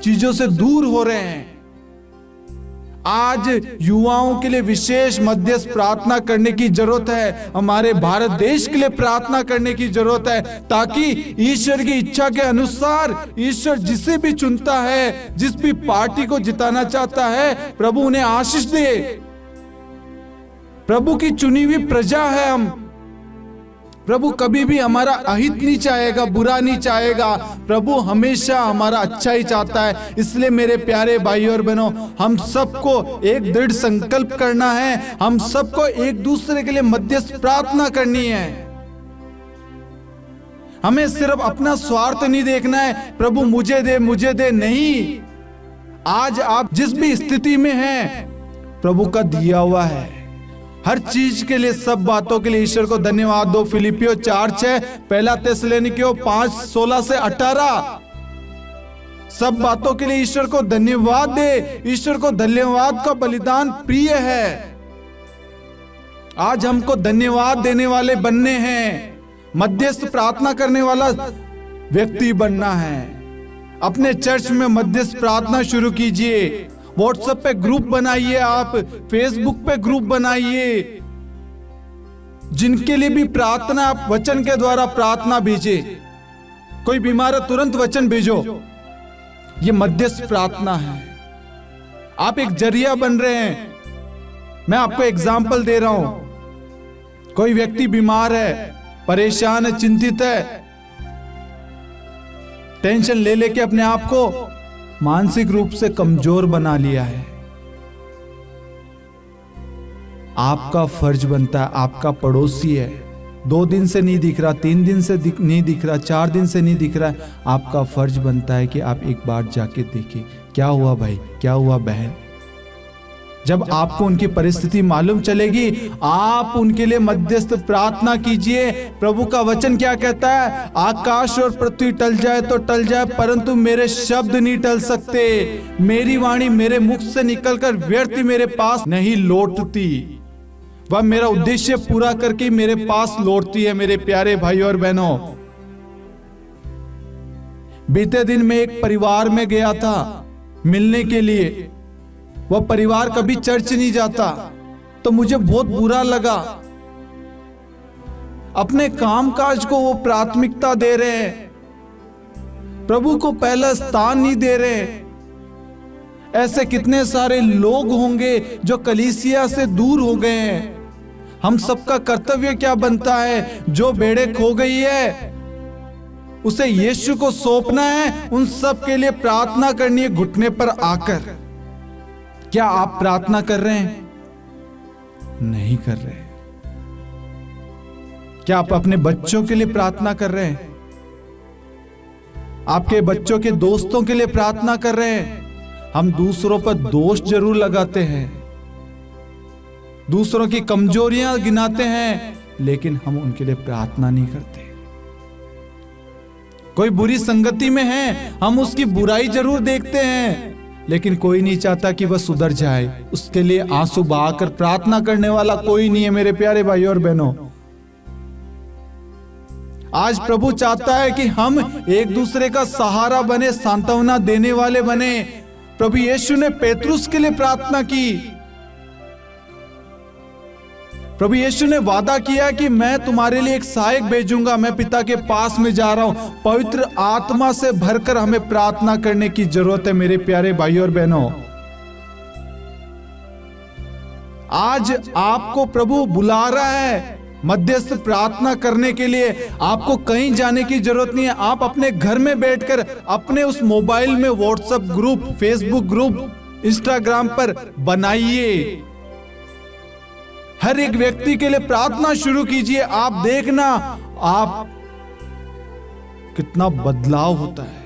चीजों से दूर हो रहे हैं। आज युवाओं के लिए विशेष मध्यस्थ प्रार्थना करने की जरूरत है। हमारे भारत देश के लिए प्रार्थना करने की जरूरत है, ताकि ईश्वर की इच्छा के अनुसार ईश्वर जिसे भी चुनता है, जिस भी पार्टी को जिताना चाहता है, प्रभु उन्हें आशीष दे। प्रभु की चुनी हुई प्रजा है हम। प्रभु कभी भी हमारा अहित नहीं चाहेगा, बुरा नहीं चाहेगा। प्रभु हमेशा हमारा अच्छा ही चाहता है। इसलिए मेरे प्यारे भाई और बहनों, हम सबको एक दृढ़ संकल्प करना है। हम सबको एक दूसरे के लिए मध्यस्थ प्रार्थना करनी है। हमें सिर्फ अपना स्वार्थ नहीं देखना है, प्रभु मुझे दे नहीं। आज आप जिस भी स्थिति में हैं, प्रभु का दिया हुआ है। हर चीज के लिए, सब बातों के लिए ईश्वर को धन्यवाद दो। फिलिपियो 4:6, पहला थिस्सलुनीकियों 5:16 से 18। सब बातों के लिए ईश्वर को धन्यवाद दे। ईश्वर को धन्यवाद का बलिदान प्रिय है। आज हमको धन्यवाद देने वाले बनने हैं, मध्यस्थ प्रार्थना करने वाला व्यक्ति बनना है। अपने चर्च में मध्यस्थ प्रार्थना शुरू कीजिए। व्हाट्सएप पे ग्रुप बनाइए, आप फेसबुक पे ग्रुप बनाइए। जिनके लिए भी प्रार्थना, आप वचन के द्वारा प्रार्थना भेजिए। कोई बीमार है, तुरंत वचन भेजो। ये मध्यस्थ प्रार्थना है। आप एक जरिया बन रहे हैं। मैं आपको एग्जाम्पल दे रहा हूं। कोई व्यक्ति बीमार है, परेशान है, चिंतित है, टेंशन ले लेके अपने आप को मानसिक रूप से कमजोर बना लिया है। आपका फर्ज बनता है, आपका पड़ोसी है, 2 दिन से नहीं दिख रहा, 3 दिन से नहीं दिख रहा, 4 दिन से नहीं दिख रहा है, आपका फर्ज बनता है कि आप एक बार जाके देखिए क्या हुआ भाई, क्या हुआ बहन। जब आपको उनकी परिस्थिति मालूम चलेगी, आप उनके लिए मध्यस्थ प्रार्थना कीजिए। प्रभु का वचन क्या कहता है? आकाश और पृथ्वी टल जाए तो टल जाए, परंतु मेरे शब्द नहीं टल सकते। मेरी वाणी मेरे मुख से निकलकर व्यर्थ मेरे पास नहीं लौटती, वह मेरा उद्देश्य पूरा करके मेरे पास लौटती है। मेरे प्यारे भाई और बहनों, बीते दिन मैं एक परिवार में गया था मिलने के लिए। वह परिवार कभी चर्च नहीं जाता, तो मुझे बहुत बुरा लगा। अपने कामकाज को वो प्राथमिकता दे रहे हैं, प्रभु को पहला स्थान नहीं दे रहे। ऐसे कितने सारे लोग होंगे जो कलीसिया से दूर हो गए हैं। हम सबका कर्तव्य क्या बनता है? जो भेड़ें खो गई है उसे यीशु को सौंपना है, उन सब के लिए प्रार्थना करनी है घुटने पर आकर। क्या आप प्रार्थना कर रहे हैं? नहीं कर रहे। क्या आप अपने बच्चों के लिए प्रार्थना कर रहे हैं? आपके बच्चों के दोस्तों के लिए प्रार्थना कर रहे हैं? हम दूसरों पर दोष जरूर लगाते हैं, दूसरों की कमजोरियां गिनाते हैं, लेकिन हम उनके लिए प्रार्थना नहीं करते। कोई बुरी संगति में है, हम उसकी बुराई जरूर देखते हैं, लेकिन कोई नहीं चाहता कि वह सुधर जाए। उसके लिए आंसू बहाकर प्रार्थना करने वाला कोई नहीं है मेरे प्यारे भाई और बहनों। आज प्रभु चाहता है कि हम एक दूसरे का सहारा बने, सांत्वना देने वाले बने। प्रभु यीशु ने पेतरुस के लिए प्रार्थना की। प्रभु यीशु ने वादा किया कि मैं तुम्हारे लिए एक सहायक भेजूंगा, मैं पिता के पास में जा रहा हूं। पवित्र आत्मा से भरकर हमें प्रार्थना करने की जरूरत है मेरे प्यारे भाई और बहनों। आज आपको प्रभु बुला रहा है मध्यस्थ प्रार्थना करने के लिए। आपको कहीं जाने की जरूरत नहीं है। आप अपने घर में बैठकर अपने उस मोबाइल में WhatsApp group, Facebook group, Instagram पर बनाइए। हर एक व्यक्ति के लिए प्रार्थना शुरू कीजिए। आप देखना आप कितना बदलाव होता है।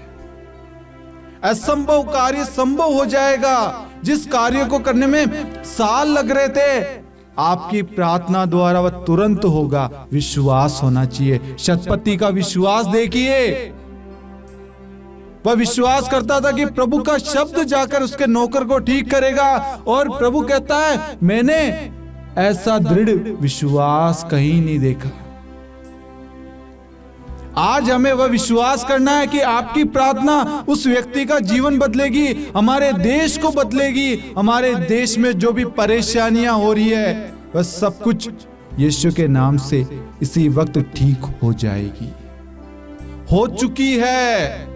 असंभव कार्य संभव हो जाएगा। जिस कार्य को करने में साल लग रहे थे, आपकी प्रार्थना द्वारा वह तुरंत होगा। विश्वास होना चाहिए। शतपति का विश्वास देखिए, वह विश्वास करता था कि प्रभु का शब्द जाकर उसके नौकर को ठीक करेगा, और प्रभु कहता है मैंने ऐसा दृढ़ विश्वास कहीं नहीं देखा। आज हमें वह विश्वास करना है कि आपकी प्रार्थना उस व्यक्ति का जीवन बदलेगी, हमारे देश को बदलेगी। हमारे देश में जो भी परेशानियां हो रही है, वह सब कुछ यीशु के नाम से इसी वक्त ठीक हो जाएगी, हो चुकी है।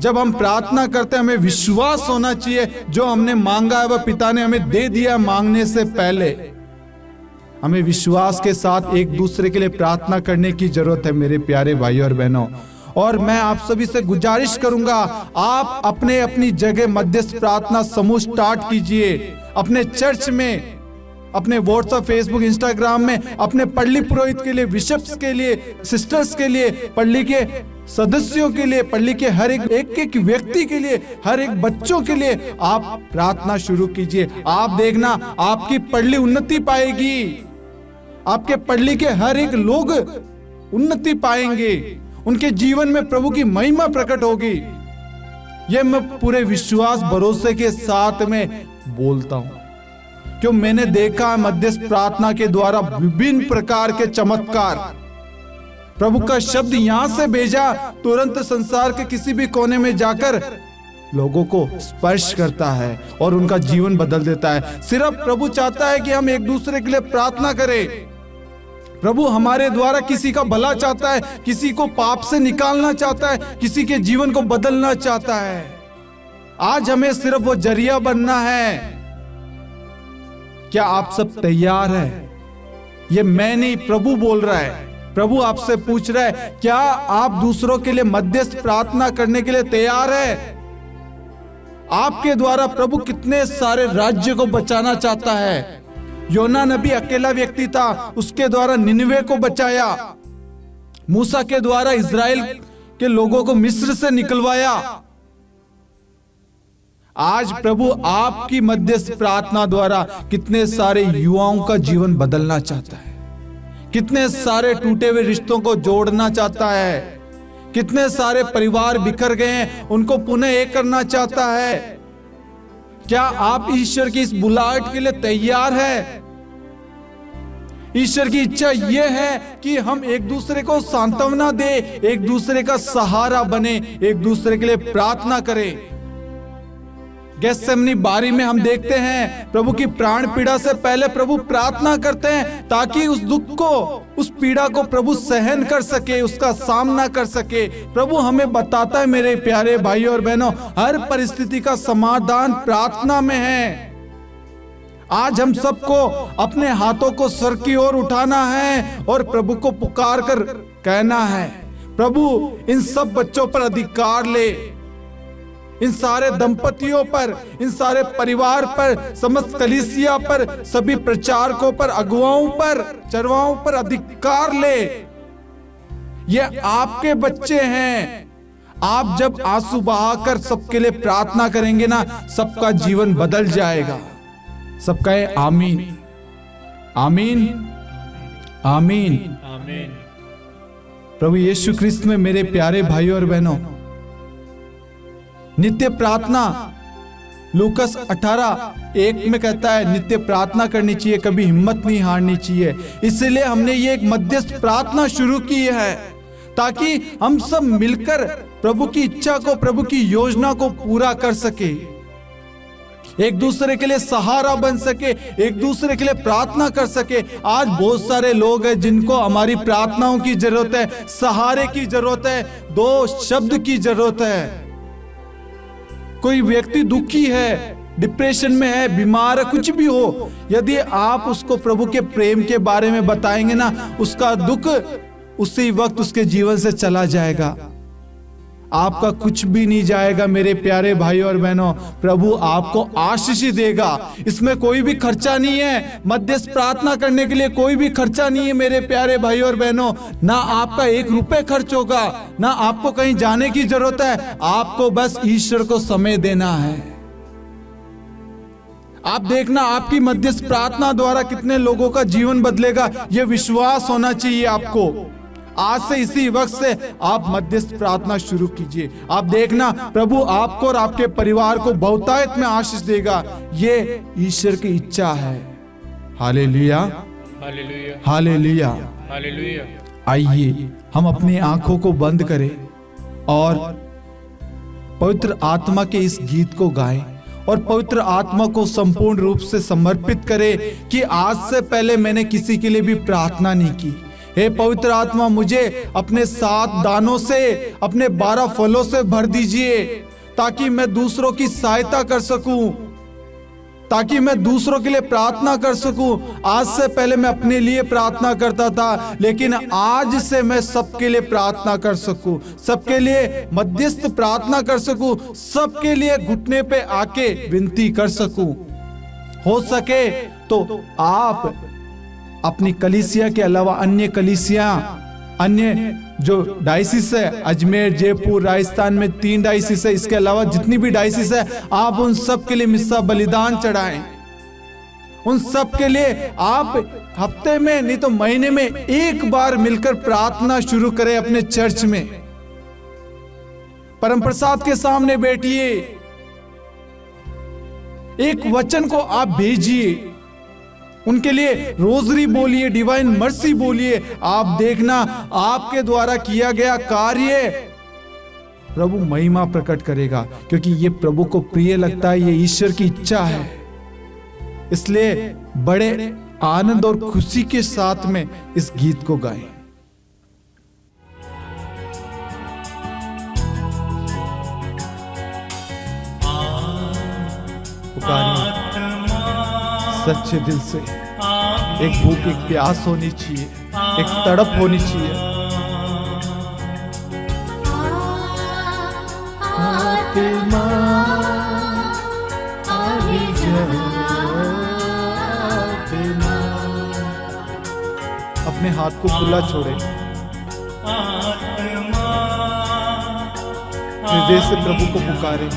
जब हम प्रार्थना करते हैं हमें विश्वास होना चाहिए, जो हमने मांगा है वह पिता ने हमें दे दिया मांगने से पहले। हमें विश्वास के साथ एक दूसरे के लिए प्रार्थना करने की जरूरत है मेरे प्यारे भाई और बहनों। और मैं आप सभी से गुजारिश करूंगा, आप अपने अपनी जगह मध्यस्थ प्रार्थना समूह स्टार्ट कीजिए। अपने चर्च में, अपने व्हाट्सएप, फेसबुक, इंस्टाग्राम में अपने पल्ली पुरोहित के लिए, बिशप्स के लिए, सिस्टर्स के लिए, पल्ली के सदस्यों के लिए, पल्ली के हर एक व्यक्ति के लिए, हर एक बच्चों के लिए आप प्रार्थना शुरू कीजिए। आप देखना आपकी पल्ली उन्नति पाएगी। आपके पल्ली के हर एक लोग उन्नति पाएंगे। उनके जीवन में प्रभु की महिमा प्रकट होगी। यह मैं पूरे विश्वास भरोसे के साथ में बोलता हूं, क्यों मैंने देखा मध्यस्थ प्रार्थना के द्वारा विभिन्न प्रकार के चमत्कार। प्रभु का शब्द यहां से भेजा, तुरंत संसार के किसी भी कोने में जाकर लोगों को स्पर्श करता है और उनका जीवन बदल देता है। सिर्फ प्रभु चाहता है कि हम एक दूसरे के लिए प्रार्थना करें। प्रभु हमारे द्वारा किसी का भला चाहता है, किसी को पाप से निकालना चाहता है, किसी के जीवन को बदलना चाहता है। आज हमें सिर्फ वो जरिया बनना है। क्या आप सब तैयार हैं? ये मैं नहीं, प्रभु बोल रहा है। प्रभु आपसे पूछ रहा है, क्या आप दूसरों के लिए मध्यस्थ प्रार्थना करने के लिए तैयार है? आपके द्वारा प्रभु कितने सारे राज्य को बचाना चाहता है। योना नबी अकेला व्यक्ति था, उसके द्वारा निनवे को बचाया। मूसा के द्वारा इज़राइल के लोगों को मिस्र से निकलवाया। आज प्रभु आपकी मध्यस्थ प्रार्थना द्वारा कितने सारे युवाओं का जीवन बदलना चाहता है, कितने सारे टूटे हुए रिश्तों को जोड़ना चाहता है, कितने सारे परिवार बिखर गए हैं उनको पुनः एक करना चाहता है। क्या आप ईश्वर की इस बुलाहट के लिए तैयार हैं? ईश्वर की इच्छा यह है कि हम एक दूसरे को सांत्वना दे, एक दूसरे का सहारा बने, एक दूसरे के लिए प्रार्थना करें। गेत्सेमनी बारी में हम देखते हैं प्रभु की प्राण पीड़ा से पहले प्रभु प्रार्थना करते हैं ताकि उस दुख को, उस पीड़ा को प्रभु सहन कर सके, उसका सामना कर सके। प्रभु हमें बताता है मेरे प्यारे भाइयों और बहनों, हर परिस्थिति का समाधान प्रार्थना में है। आज हम सबको अपने हाथों को सर की ओर उठाना है और प्रभु को पुकार कर कहना है, प्रभु इन सब बच्चों पर अधिकार ले, इन सारे दंपतियों पर, इन सारे परिवार पर, समस्त कलीसिया पर, सभी प्रचारकों पर, अगुवाओं पर, चरवाओं पर अधिकार ले। ये आपके बच्चे हैं। आप जब आंसू बहाकर सबके लिए प्रार्थना करेंगे ना, सबका जीवन बदल जाएगा। सब कहे आमीन, आमीन, आमीन, आमीन। प्रभु यीशु ख्रिस्त में मेरे प्यारे भाइयों और बहनों, नित्य प्रार्थना लूकस 18:1 में कहता है नित्य प्रार्थना करनी चाहिए, कभी हिम्मत नहीं हारनी चाहिए। इसलिए हमने ये एक मध्यस्थ प्रार्थना शुरू की है ताकि हम सब मिलकर प्रभु की इच्छा को, प्रभु की योजना को पूरा कर सके, एक दूसरे के लिए सहारा बन सके, एक दूसरे के लिए प्रार्थना कर सके। आज बहुत सारे लोग हैं जिनको हमारी प्रार्थनाओं की जरूरत है, सहारे की जरूरत है, दो शब्द की जरूरत है। कोई व्यक्ति दुखी है, डिप्रेशन में है, बीमार है, कुछ भी हो, यदि आप उसको प्रभु के प्रेम के बारे में बताएंगे ना, उसका दुख उसी वक्त उसके जीवन से चला जाएगा। आपका कुछ भी नहीं जाएगा मेरे प्यारे भाई और बहनों। प्रभु आपको आशीष ही देगा। इसमें कोई भी खर्चा नहीं है, मध्यस्थ प्रार्थना करने के लिए कोई भी खर्चा नहीं है मेरे प्यारे भाई और बहनों। ना आपका 1 रुपए खर्च होगा, ना आपको कहीं जाने की जरूरत है, आपको बस ईश्वर को समय देना है। आप देखना आपकी मध्यस्थ प्रार्थना द्वारा कितने लोगों का जीवन बदलेगा, यह विश्वास होना चाहिए आपको। आज से इसी वक्त से आप मध्यस्थ प्रार्थना शुरू कीजिए। आप देखना प्रभु आपको और आपके परिवार को बहुतायत में आशीष देगा। ये ईश्वर की इच्छा है। Hallelujah, hallelujah, hallelujah, hallelujah. आइए हम अपनी आंखों को बंद करें और पवित्र आत्मा के इस गीत को गाएं और पवित्र आत्मा को संपूर्ण रूप से समर्पित करें कि आज से पहले मैंने किसी के लिए भी प्रार्थना नहीं की। हे पवित्र आत्मा, मुझे अपने 7 दानों से, अपने 12 फलों से भर दीजिए ताकि मैं दूसरों की सहायता कर सकूं, ताकि मैं दूसरों के लिए प्रार्थना कर सकूं। आज से पहले मैं अपने लिए प्रार्थना करता था, लेकिन आज से मैं सबके लिए प्रार्थना कर सकूं, सबके लिए मध्यस्थ प्रार्थना कर सकूं, सबके लिए घुटने पे आके विनती कर सकूं। हो सके तो आप अपनी कलीसिया के अलावा अन्य कलीसिया, अन्य जो डायसिस है, अजमेर, जयपुर, राजस्थान में 3 डायसिस है, इसके अलावा जितनी भी डायसिस है, आप उन सब के लिए मिस्सा बलिदान चढ़ाएं। उन सब के लिए आप हफ्ते में नहीं तो महीने में 1 बार मिलकर प्रार्थना शुरू करें। अपने चर्च में परम प्रसाद के सामने बैठिए, एक वचन को आप भेजिए, उनके लिए रोजरी बोलिए, डिवाइन मर्सी बोलिए। आप देखना आपके द्वारा किया गया कार्य प्रभु महिमा प्रकट करेगा, क्योंकि ये प्रभु को प्रिय लगता है, ये ईश्वर की इच्छा है। इसलिए बड़े आनंद और खुशी के साथ में इस गीत को गाएं। पुकारिए सच्चे दिल से। एक भूख, एक प्यास होनी चाहिए, एक तड़प होनी चाहिए। आत्मा आवी जा, आत्मा। अपने हाथ को खुला छोड़े, हृदय से प्रभु को पुकारे,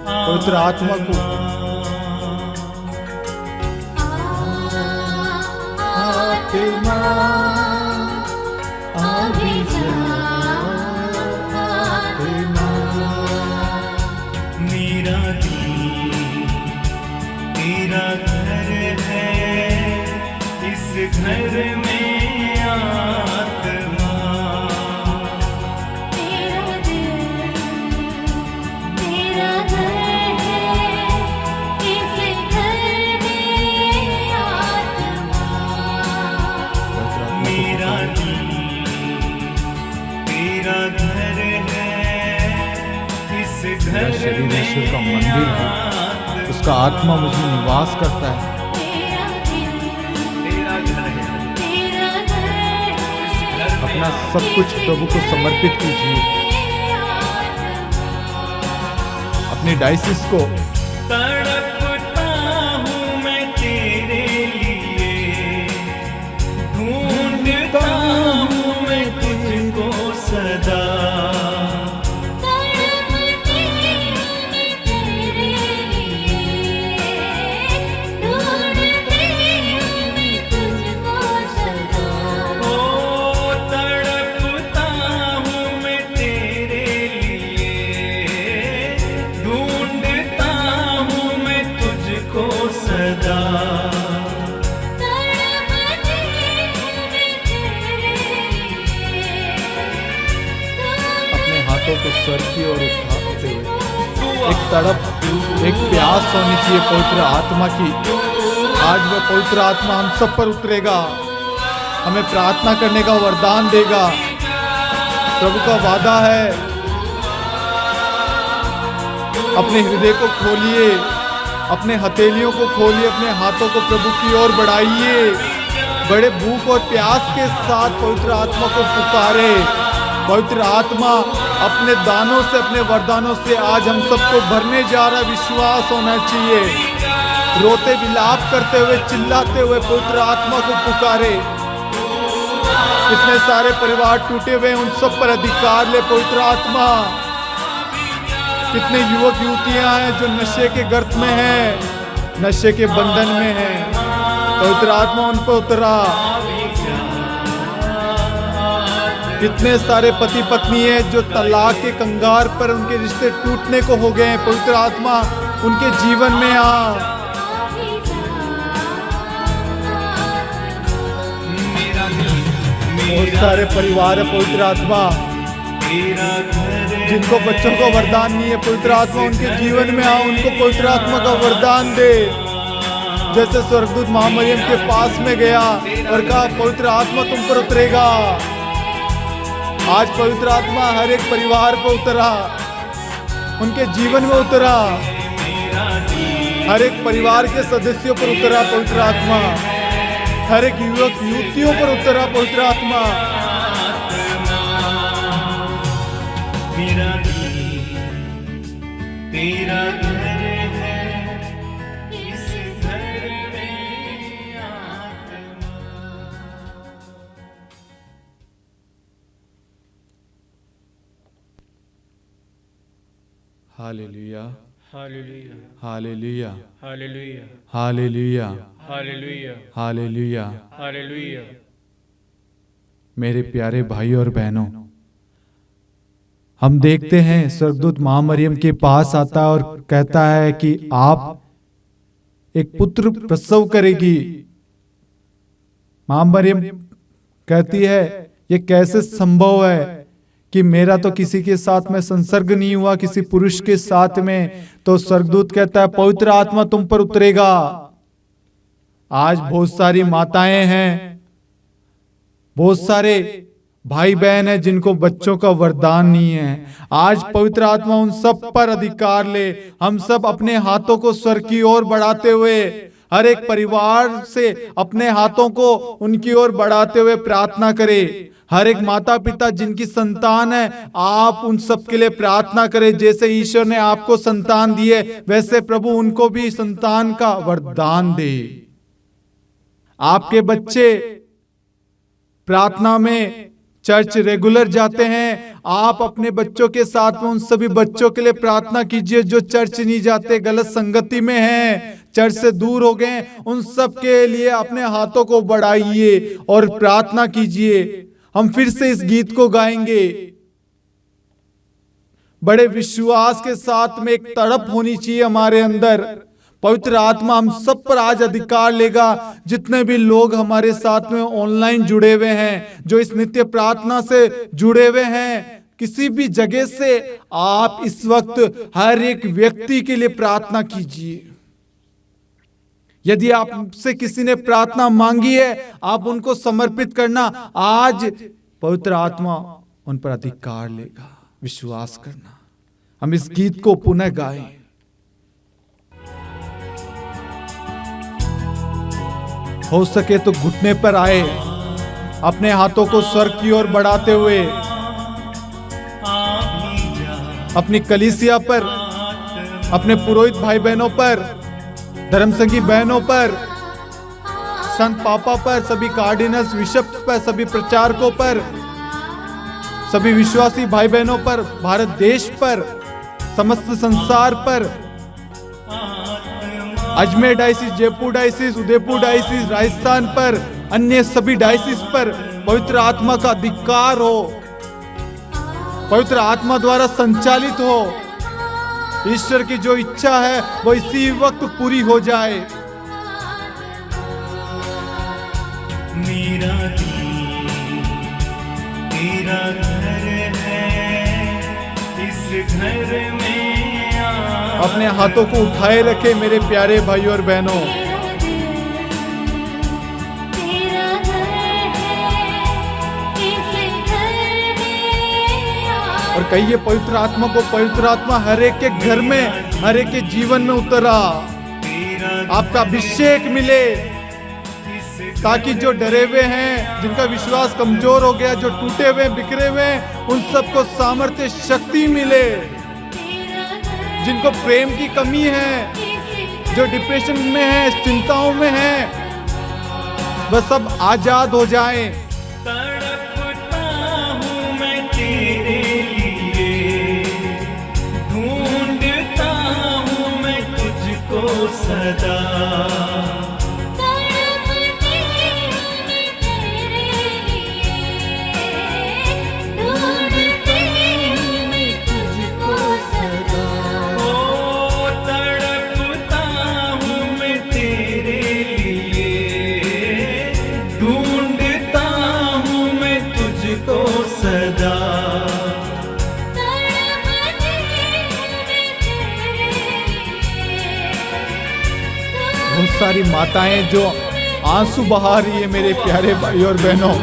पवित्र आत्मा को। आत्मा आवी जा, आत्मा। मेरा दिल तेरा घर है, इस घर में आत्मा। तेरा दिल तेरा घर है, मेरा शरीर ईश्वर का मंदिर है, उसका आत्मा मुझ में निवास करता है। तेरा घर है, तेरा घर है, अपना सब कुछ प्रभु को समर्पित कीजिए। अपनी डायसिस को तड़पता हूँ मैं तेरे लिए, ढूंढता हूँ मैं तुझको सदा। तड़पती हूँ मैं तेरे लिए, ढूंढती हूँ मैं तुझको सदा। ओ तड़पता हूँ मैं तेरे लिए, ढूंढता हूँ मैं तुझको सदा। तड़पती हूँ मैं तेरे लिए, अपने हाथों को स्वर की ओर उठाते हुए एक तड़प, एक प्यास होनी चाहिए पवित्र आत्मा की। आज वह पवित्र आत्मा हम सब पर उतरेगा, हमें प्रार्थना करने का वरदान देगा। प्रभु का वादा है। अपने हृदय को खोलिए, अपने हथेलियों को खोलिए, अपने हाथों को प्रभु की ओर बढ़ाइए। बड़े भूख और प्यास के साथ पवित्र आत्मा को पुकारे। पवित्र आत्मा अपने दानों से, अपने वरदानों से आज हम सबको भरने जा रहा है। विश्वास होना चाहिए। रोते विलाप करते हुए, चिल्लाते हुए पवित्र आत्मा को पुकारे। कितने सारे परिवार टूटे हुए हैं, उन सब पर अधिकार ले पवित्र आत्मा। कितने युवक युवतियां हैं जो नशे के गर्त में हैं, नशे के बंधन में हैं, पवित्र आत्मा उन पर उतरा। कितने सारे पति पत्नी हैं जो तलाक के कंगार पर, उनके रिश्ते टूटने को हो गए हैं, पवित्र आत्मा उनके जीवन में आ। बहुत सारे परिवार है पवित्र आत्मा जिनको बच्चों को वरदान नहीं है, पवित्र आत्मा उनके जीवन में आ, उनको पवित्र आत्मा का वरदान दे। जैसे स्वर्गदूत महामरियम के पास में गया और कहा पवित्र आत्मा तुम पर उतरेगा। आज पवित्र आत्मा हर एक परिवार पर उतरा, उनके जीवन में उतरा, हर एक परिवार के सदस्यों पर उतरा पवित्र आत्मा, हर एक युवक युवतियों पर उतरा पवित्र आत्मा। मेरा दिल तेरा घर है, इस घर में आत्मा। Hallelujah, hallelujah, hallelujah, hallelujah, hallelujah, hallelujah, hallelujah. Hallelujah. मेरे प्यारे भाई और बहनों, हम देखते हैं स्वर्गदूत महामरियम के पास आता है और कहता है कि आप एक पुत्र प्रसव करेगी। महामरियम कहती है ये कैसे संभव है कि मेरा तो किसी के साथ में संसर्ग नहीं हुआ, किसी पुरुष के साथ में। तो स्वर्गदूत कहता है पवित्र आत्मा तुम पर उतरेगा। आज बहुत सारी माताएं हैं, बहुत सारे भाई बहन है जिनको बच्चों का वरदान नहीं है। आज पवित्र आत्मा उन सब पर अधिकार ले। हम सब अपने हाथों को स्वर की ओर बढ़ाते हुए, हर एक परिवार से अपने हाथों को उनकी ओर बढ़ाते हुए प्रार्थना करें। हर एक माता पिता जिनकी संतान है, आप उन सब के लिए प्रार्थना करें। जैसे ईश्वर ने आपको संतान दी है, वैसे प्रभु उनको भी संतान का वरदान दे। आपके बच्चे प्रार्थना में चर्च रेगुलर जाते हैं, आप अपने बच्चों के साथ में उन सभी बच्चों के लिए प्रार्थना कीजिए जो चर्च नहीं जाते, गलत संगति में हैं, चर्च से दूर हो गए। उन सब के लिए अपने हाथों को बढ़ाइए और प्रार्थना कीजिए। हम फिर से इस गीत को गाएंगे। बड़े विश्वास के साथ में एक तड़प होनी चाहिए हमारे अंदर। पवित्र आत्मा हम सब पर आज अधिकार लेगा। जितने भी लोग हमारे साथ में ऑनलाइन जुड़े हुए हैं, जो इस नित्य प्रार्थना से जुड़े हुए हैं, किसी भी जगह से, आप इस वक्त हर एक व्यक्ति के लिए प्रार्थना कीजिए। यदि आपसे किसी ने प्रार्थना मांगी है, आप उनको समर्पित करना। आज पवित्र आत्मा उन पर अधिकार लेगा। विश्वास करना। हम इस गीत को पुनः गाएं। हो सके तो घुटने पर आए, अपने हाथों को स्वर्ग की ओर बढ़ाते हुए अपनी कलीसिया पर, अपने पुरोहित भाई बहनों पर, धर्मसंगी बहनों पर, संत पापा पर, सभी कार्डिनल्स, बिशप पर, सभी प्रचारकों पर, सभी विश्वासी भाई बहनों पर, भारत देश पर, समस्त संसार पर, Ajmer diocese, Jaipur diocese, Udaipur diocese, Rajasthan पर, अन्य सभी डायसिस पर पवित्र आत्मा का अधिकार हो, पवित्र आत्मा द्वारा संचालित हो। ईश्वर की जो इच्छा है वो इसी वक्त पूरी हो जाए। मेरा दिल तेरा घर है, इस घर में अपने हाथों को उठाए रखे मेरे प्यारे भाइयों और बहनों। तेरा घर है, इस घर में आ। और कहिए पवित्र आत्मा को, पवित्र आत्मा हर एक के घर में, हर एक के जीवन में उतरा। आपका अभिषेक मिले ताकि जो डरे हुए हैं, जिनका विश्वास कमजोर हो गया, जो टूटे हुए बिखरे हुए, उन सबको सामर्थ्य शक्ति मिले। जिनको प्रेम की कमी है, जो डिप्रेशन में है, चिंताओं में है, वह सब आजाद हो जाएं। तड़पता हूँ मैं तेरे लिए, ढूंढता हूँ मैं तुझको सदा। बहुत सारी माताएं जो आंसू बहा रही है मेरे प्यारे भाई और बहनों,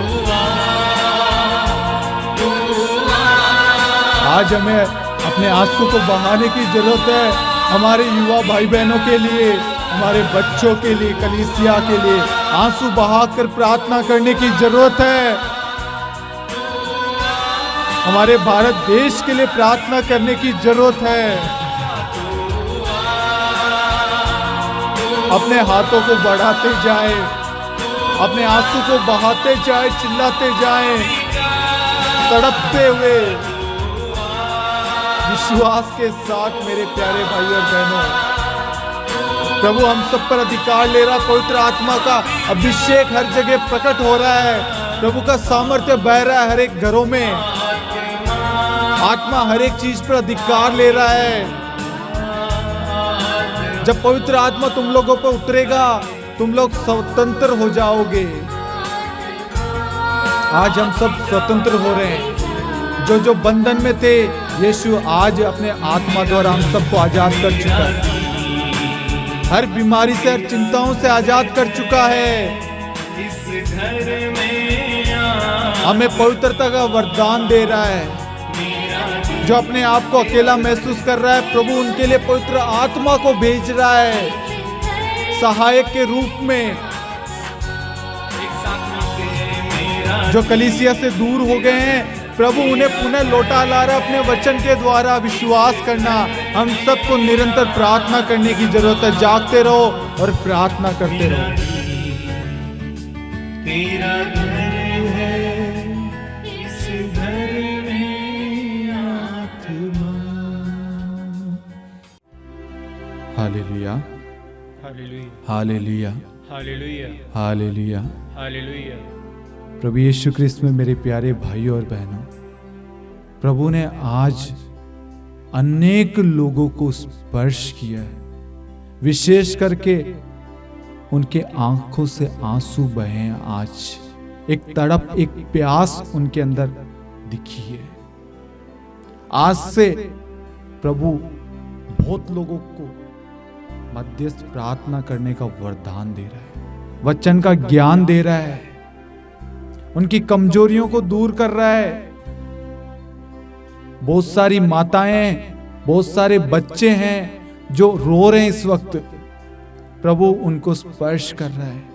आज हमें अपने आंसू को बहाने की जरूरत है। हमारे युवा भाई बहनों के लिए, हमारे बच्चों के लिए, कलीसिया के लिए आंसू बहाकर प्रार्थना करने की जरूरत है। हमारे भारत देश के लिए प्रार्थना करने की जरूरत है। अपने हाथों को बढ़ाते जाए, अपने आंसू को बहाते जाए, चिल्लाते जाए, तड़पते हुए विश्वास के साथ मेरे प्यारे भाई और बहनों। प्रभु हम सब पर अधिकार ले रहा, पवित्र आत्मा का अभिषेक हर जगह प्रकट हो रहा है। प्रभु का सामर्थ्य बह रहा है हर एक घरों में। आत्मा हर एक चीज पर अधिकार ले रहा है। जब पवित्र आत्मा तुम लोगों पर उतरेगा, तुम लोग स्वतंत्र हो जाओगे। आज हम सब स्वतंत्र हो रहे हैं। जो जो बंधन में थे, यीशु आज अपने आत्मा द्वारा हम सबको आजाद कर चुका है। हर बीमारी से, हर चिंताओं से आजाद कर चुका है। इस घर में हमें पवित्रता का वरदान दे रहा है। जो अपने आप को अकेला महसूस कर रहा है, प्रभु उनके लिए पवित्र आत्मा को भेज रहा है सहायक के रूप में। जो कलीसिया से दूर हो गए हैं, प्रभु उन्हें पुनः लौटा ला रहा है अपने वचन के द्वारा। विश्वास करना, हम सबको निरंतर प्रार्थना करने की जरूरत है। जागते रहो और प्रार्थना करते रहो। तेरा घर है, इस घर में आत्मा। Hallelujah, hallelujah, hallelujah, hallelujah, hallelujah. Hallelujah. प्रभु यीशु क्रिस्त में मेरे प्यारे भाइयों और बहनों, प्रभु ने आज अनेक लोगों को स्पर्श किया है। विशेष करके उनके आंखों से आंसू बहे। आज एक तड़प, एक प्यास उनके अंदर दिखी है। आज से प्रभु बहुत लोगों को मध्यस्थ प्रार्थना करने का वरदान दे रहा है, वचन का ज्ञान दे रहा है, उनकी कमजोरियों को दूर कर रहा है। बहुत सारी माताएं बहुत सारे बच्चे हैं जो रो रहे हैं इस वक्त, प्रभु उनको स्पर्श कर रहा है।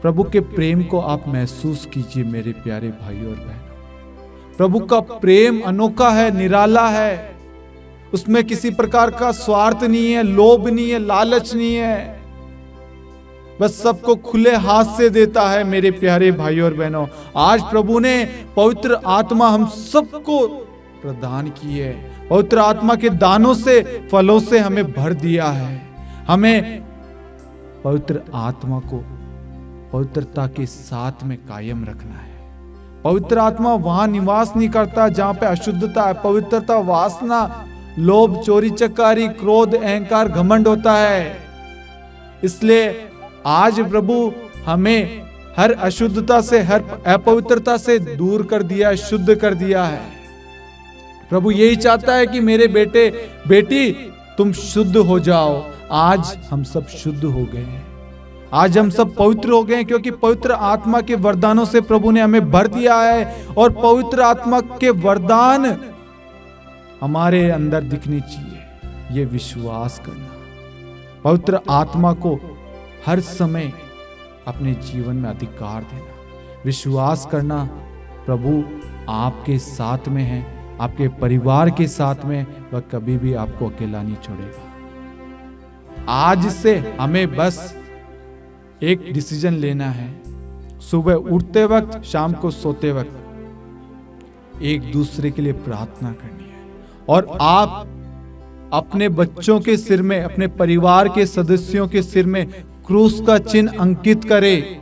प्रभु के प्रेम को आप महसूस कीजिए मेरे प्यारे भाई और बहनों। प्रभु का प्रेम अनोखा है, निराला है। उसमें किसी प्रकार का स्वार्थ नहीं है, लोभ नहीं है, लालच नहीं है। बस सबको खुले हाथ से देता है मेरे प्यारे भाई और बहनों। आज प्रभु ने पवित्र आत्मा हम सबको प्रदान की है। पवित्र आत्मा के दानों से, फलों से हमें भर दिया है। हमें पवित्र आत्मा को पवित्रता के साथ में कायम रखना है। पवित्र आत्मा वहां निवास नहीं करता जहां पे अशुद्धता है। पवित्रता वासना, लोभ, चोरी चकारी, क्रोध, अहंकार, घमंड होता है। इसलिए आज प्रभु हमें हर अशुद्धता से, हर अपवित्रता से दूर कर दिया है, शुद्ध कर दिया है। प्रभु यही चाहता है कि मेरे बेटे बेटी तुम शुद्ध हो जाओ। आज हम सब शुद्ध हो गए हैं, आज हम सब पवित्र हो गए हैं, क्योंकि पवित्र आत्मा के वरदानों से प्रभु ने हमें भर दिया है। और पवित्र आत्मा के वरदान हमारे अंदर दिखनी चाहिए, ये विश्वास करना। पवित्र आत्मा को हर समय अपने जीवन में अधिकार देना, विश्वास करना प्रभु आपके साथ में है, आपके परिवार के साथ में, वह कभी भी आपको अकेला नहीं छोड़ेगा। आज से हमें बस एक डिसीजन लेना है, सुबह उठते वक्त, शाम को सोते वक्त एक दूसरे के लिए प्रार्थना करनी है। और आप अपने बच्चों के सिर में, अपने परिवार के सदस्यों के सिर में क्रूस का चिन्ह अंकित करें।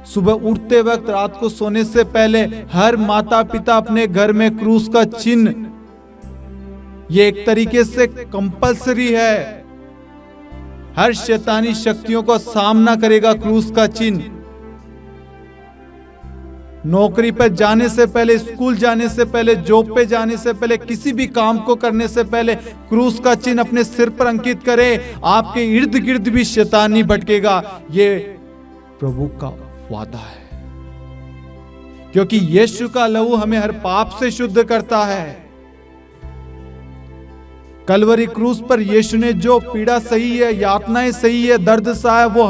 सुबह उठते वक्त, रात को सोने से पहले हर माता पिता अपने घर में क्रूस का चिन्ह, ये एक तरीके से कंपलसरी है। हर शैतानी शक्तियों का सामना करेगा क्रूस का चिन्ह। नौकरी पर जाने से पहले, स्कूल जाने से पहले, जॉब पे जाने से पहले, किसी भी काम को करने से पहले क्रूस का चिन्ह अपने सिर पर अंकित करें। आपके इर्द गिर्द भी शैतान नहीं भटकेगा। ये प्रभु का वादा है, क्योंकि यीशु का लहू हमें हर पाप से शुद्ध करता है। कलवरी क्रूस पर यीशु ने जो पीड़ा सही है, यातनाएं सही है, दर्द सहा है, वो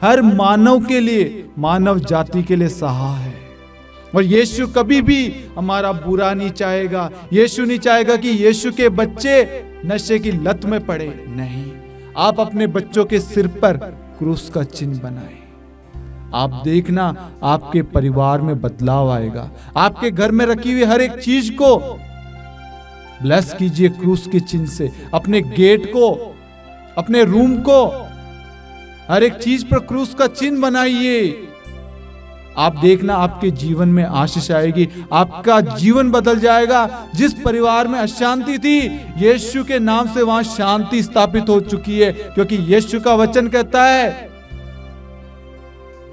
हर मानव के लिए, मानव जाति के लिए सहा है। और यीशु कभी भी हमारा बुरा नहीं चाहेगा। यीशु नहीं चाहेगा कि यीशु के बच्चे नशे की लत में पड़े। नहीं, आप अपने बच्चों के सिर पर क्रूस का चिन्ह बनाएं। आप देखना, आपके परिवार में बदलाव आएगा। आपके घर में रखी हुई हर एक चीज को ब्लेस कीजिए क्रूस के चिन्ह से। अपने गेट को, अपने रूम को, हर एक चीज पर क्रूस का चिन्ह बनाइए। आप देखना, आपके जीवन में आशीष आएगी, आपका जीवन बदल जाएगा। जिस परिवार में अशांति थी, यीशु के नाम से वहां शांति स्थापित हो चुकी है, क्योंकि यीशु का वचन कहता है,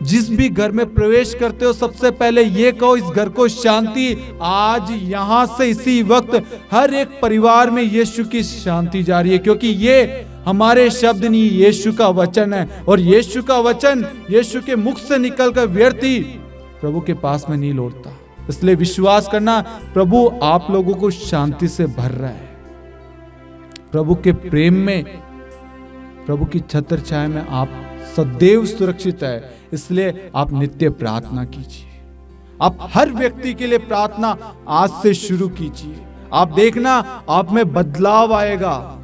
जिस भी घर में प्रवेश करते हो सबसे पहले ये कहो, इस घर को शांति। आज यहां से इसी वक्त हर एक परिवार में यीशु की शांति जा रही है, क्योंकि ये हमारे शब्द नहीं, यीशु का वचन है। और यीशु का वचन यीशु के मुख से निकलकर व्यर्थ ही प्रभु के पास में नहीं लौटता। इसलिए विश्वास करना, प्रभु आप लोगों को शांति से भर रहा है। प्रभु के प्रेम में, प्रभु की छत्र छाया में आप सदैव सुरक्षित है। इसलिए आप नित्य प्रार्थना कीजिए। आप हर व्यक्ति के लिए प्रार्थना आज से शुरू कीजिए। आप देखना, आप में बदलाव आएगा।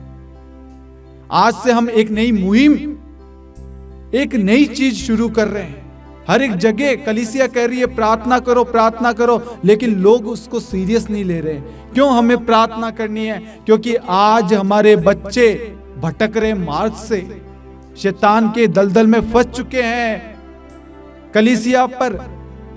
आज से हम एक नई मुहिम, एक नई चीज शुरू कर रहे हैं। हर एक जगह कलीसिया कह रही है प्रार्थना करो, प्रार्थना करो, लेकिन लोग उसको सीरियस नहीं ले रहे। क्यों हमें प्रार्थना करनी है? क्योंकि आज हमारे बच्चे भटक रहे मार्ग से, शैतान के दलदल में फंस चुके हैं। कलीसिया पर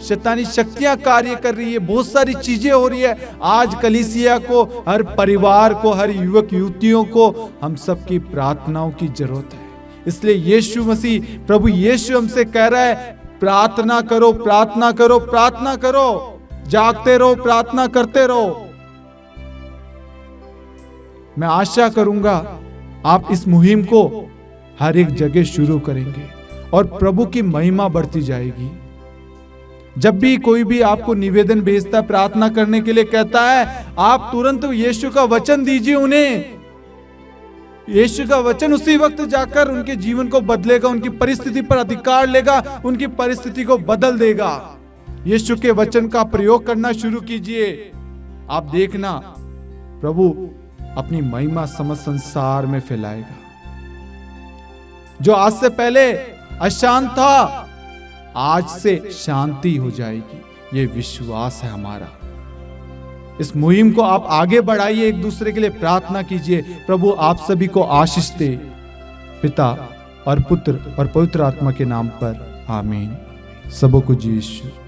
शैतानी शक्तियां कार्य कर रही है, बहुत सारी चीजें हो रही है। आज कलीसिया को, हर परिवार को, हर युवक युवतियों को हम सबकी प्रार्थनाओं की जरूरत है। इसलिए यीशु मसीह, प्रभु यीशु हमसे कह रहा है, प्रार्थना करो, प्रार्थना करो, प्रार्थना करो, जागते रहो, प्रार्थना करते रहो। मैं आशा करूंगा आप इस मुहिम को हर एक जगह शुरू करेंगे और प्रभु की महिमा बढ़ती जाएगी। जब भी कोई भी आपको निवेदन भेजता है, प्रार्थना करने के लिए कहता है, आप तुरंत यीशु का वचन दीजिए उन्हें। यीशु का वचन उसी वक्त जाकर उनके जीवन को बदलेगा, उनकी परिस्थिति पर अधिकार लेगा, उनकी परिस्थिति को बदल देगा। यीशु के वचन का प्रयोग करना शुरू कीजिए। आप देखना प्रभु अपनी महिमा समस्त संसार में फैलाएगा। जो आज से पहले अशांत था, आज से शांति हो जाएगी। ये विश्वास है हमारा। इस मुहिम को आप आगे बढ़ाइए, एक दूसरे के लिए प्रार्थना कीजिए। प्रभु आप सभी को आशीष दे, पिता और पुत्र और पवित्र आत्मा के नाम पर आमीन। सबों को जी यीशु।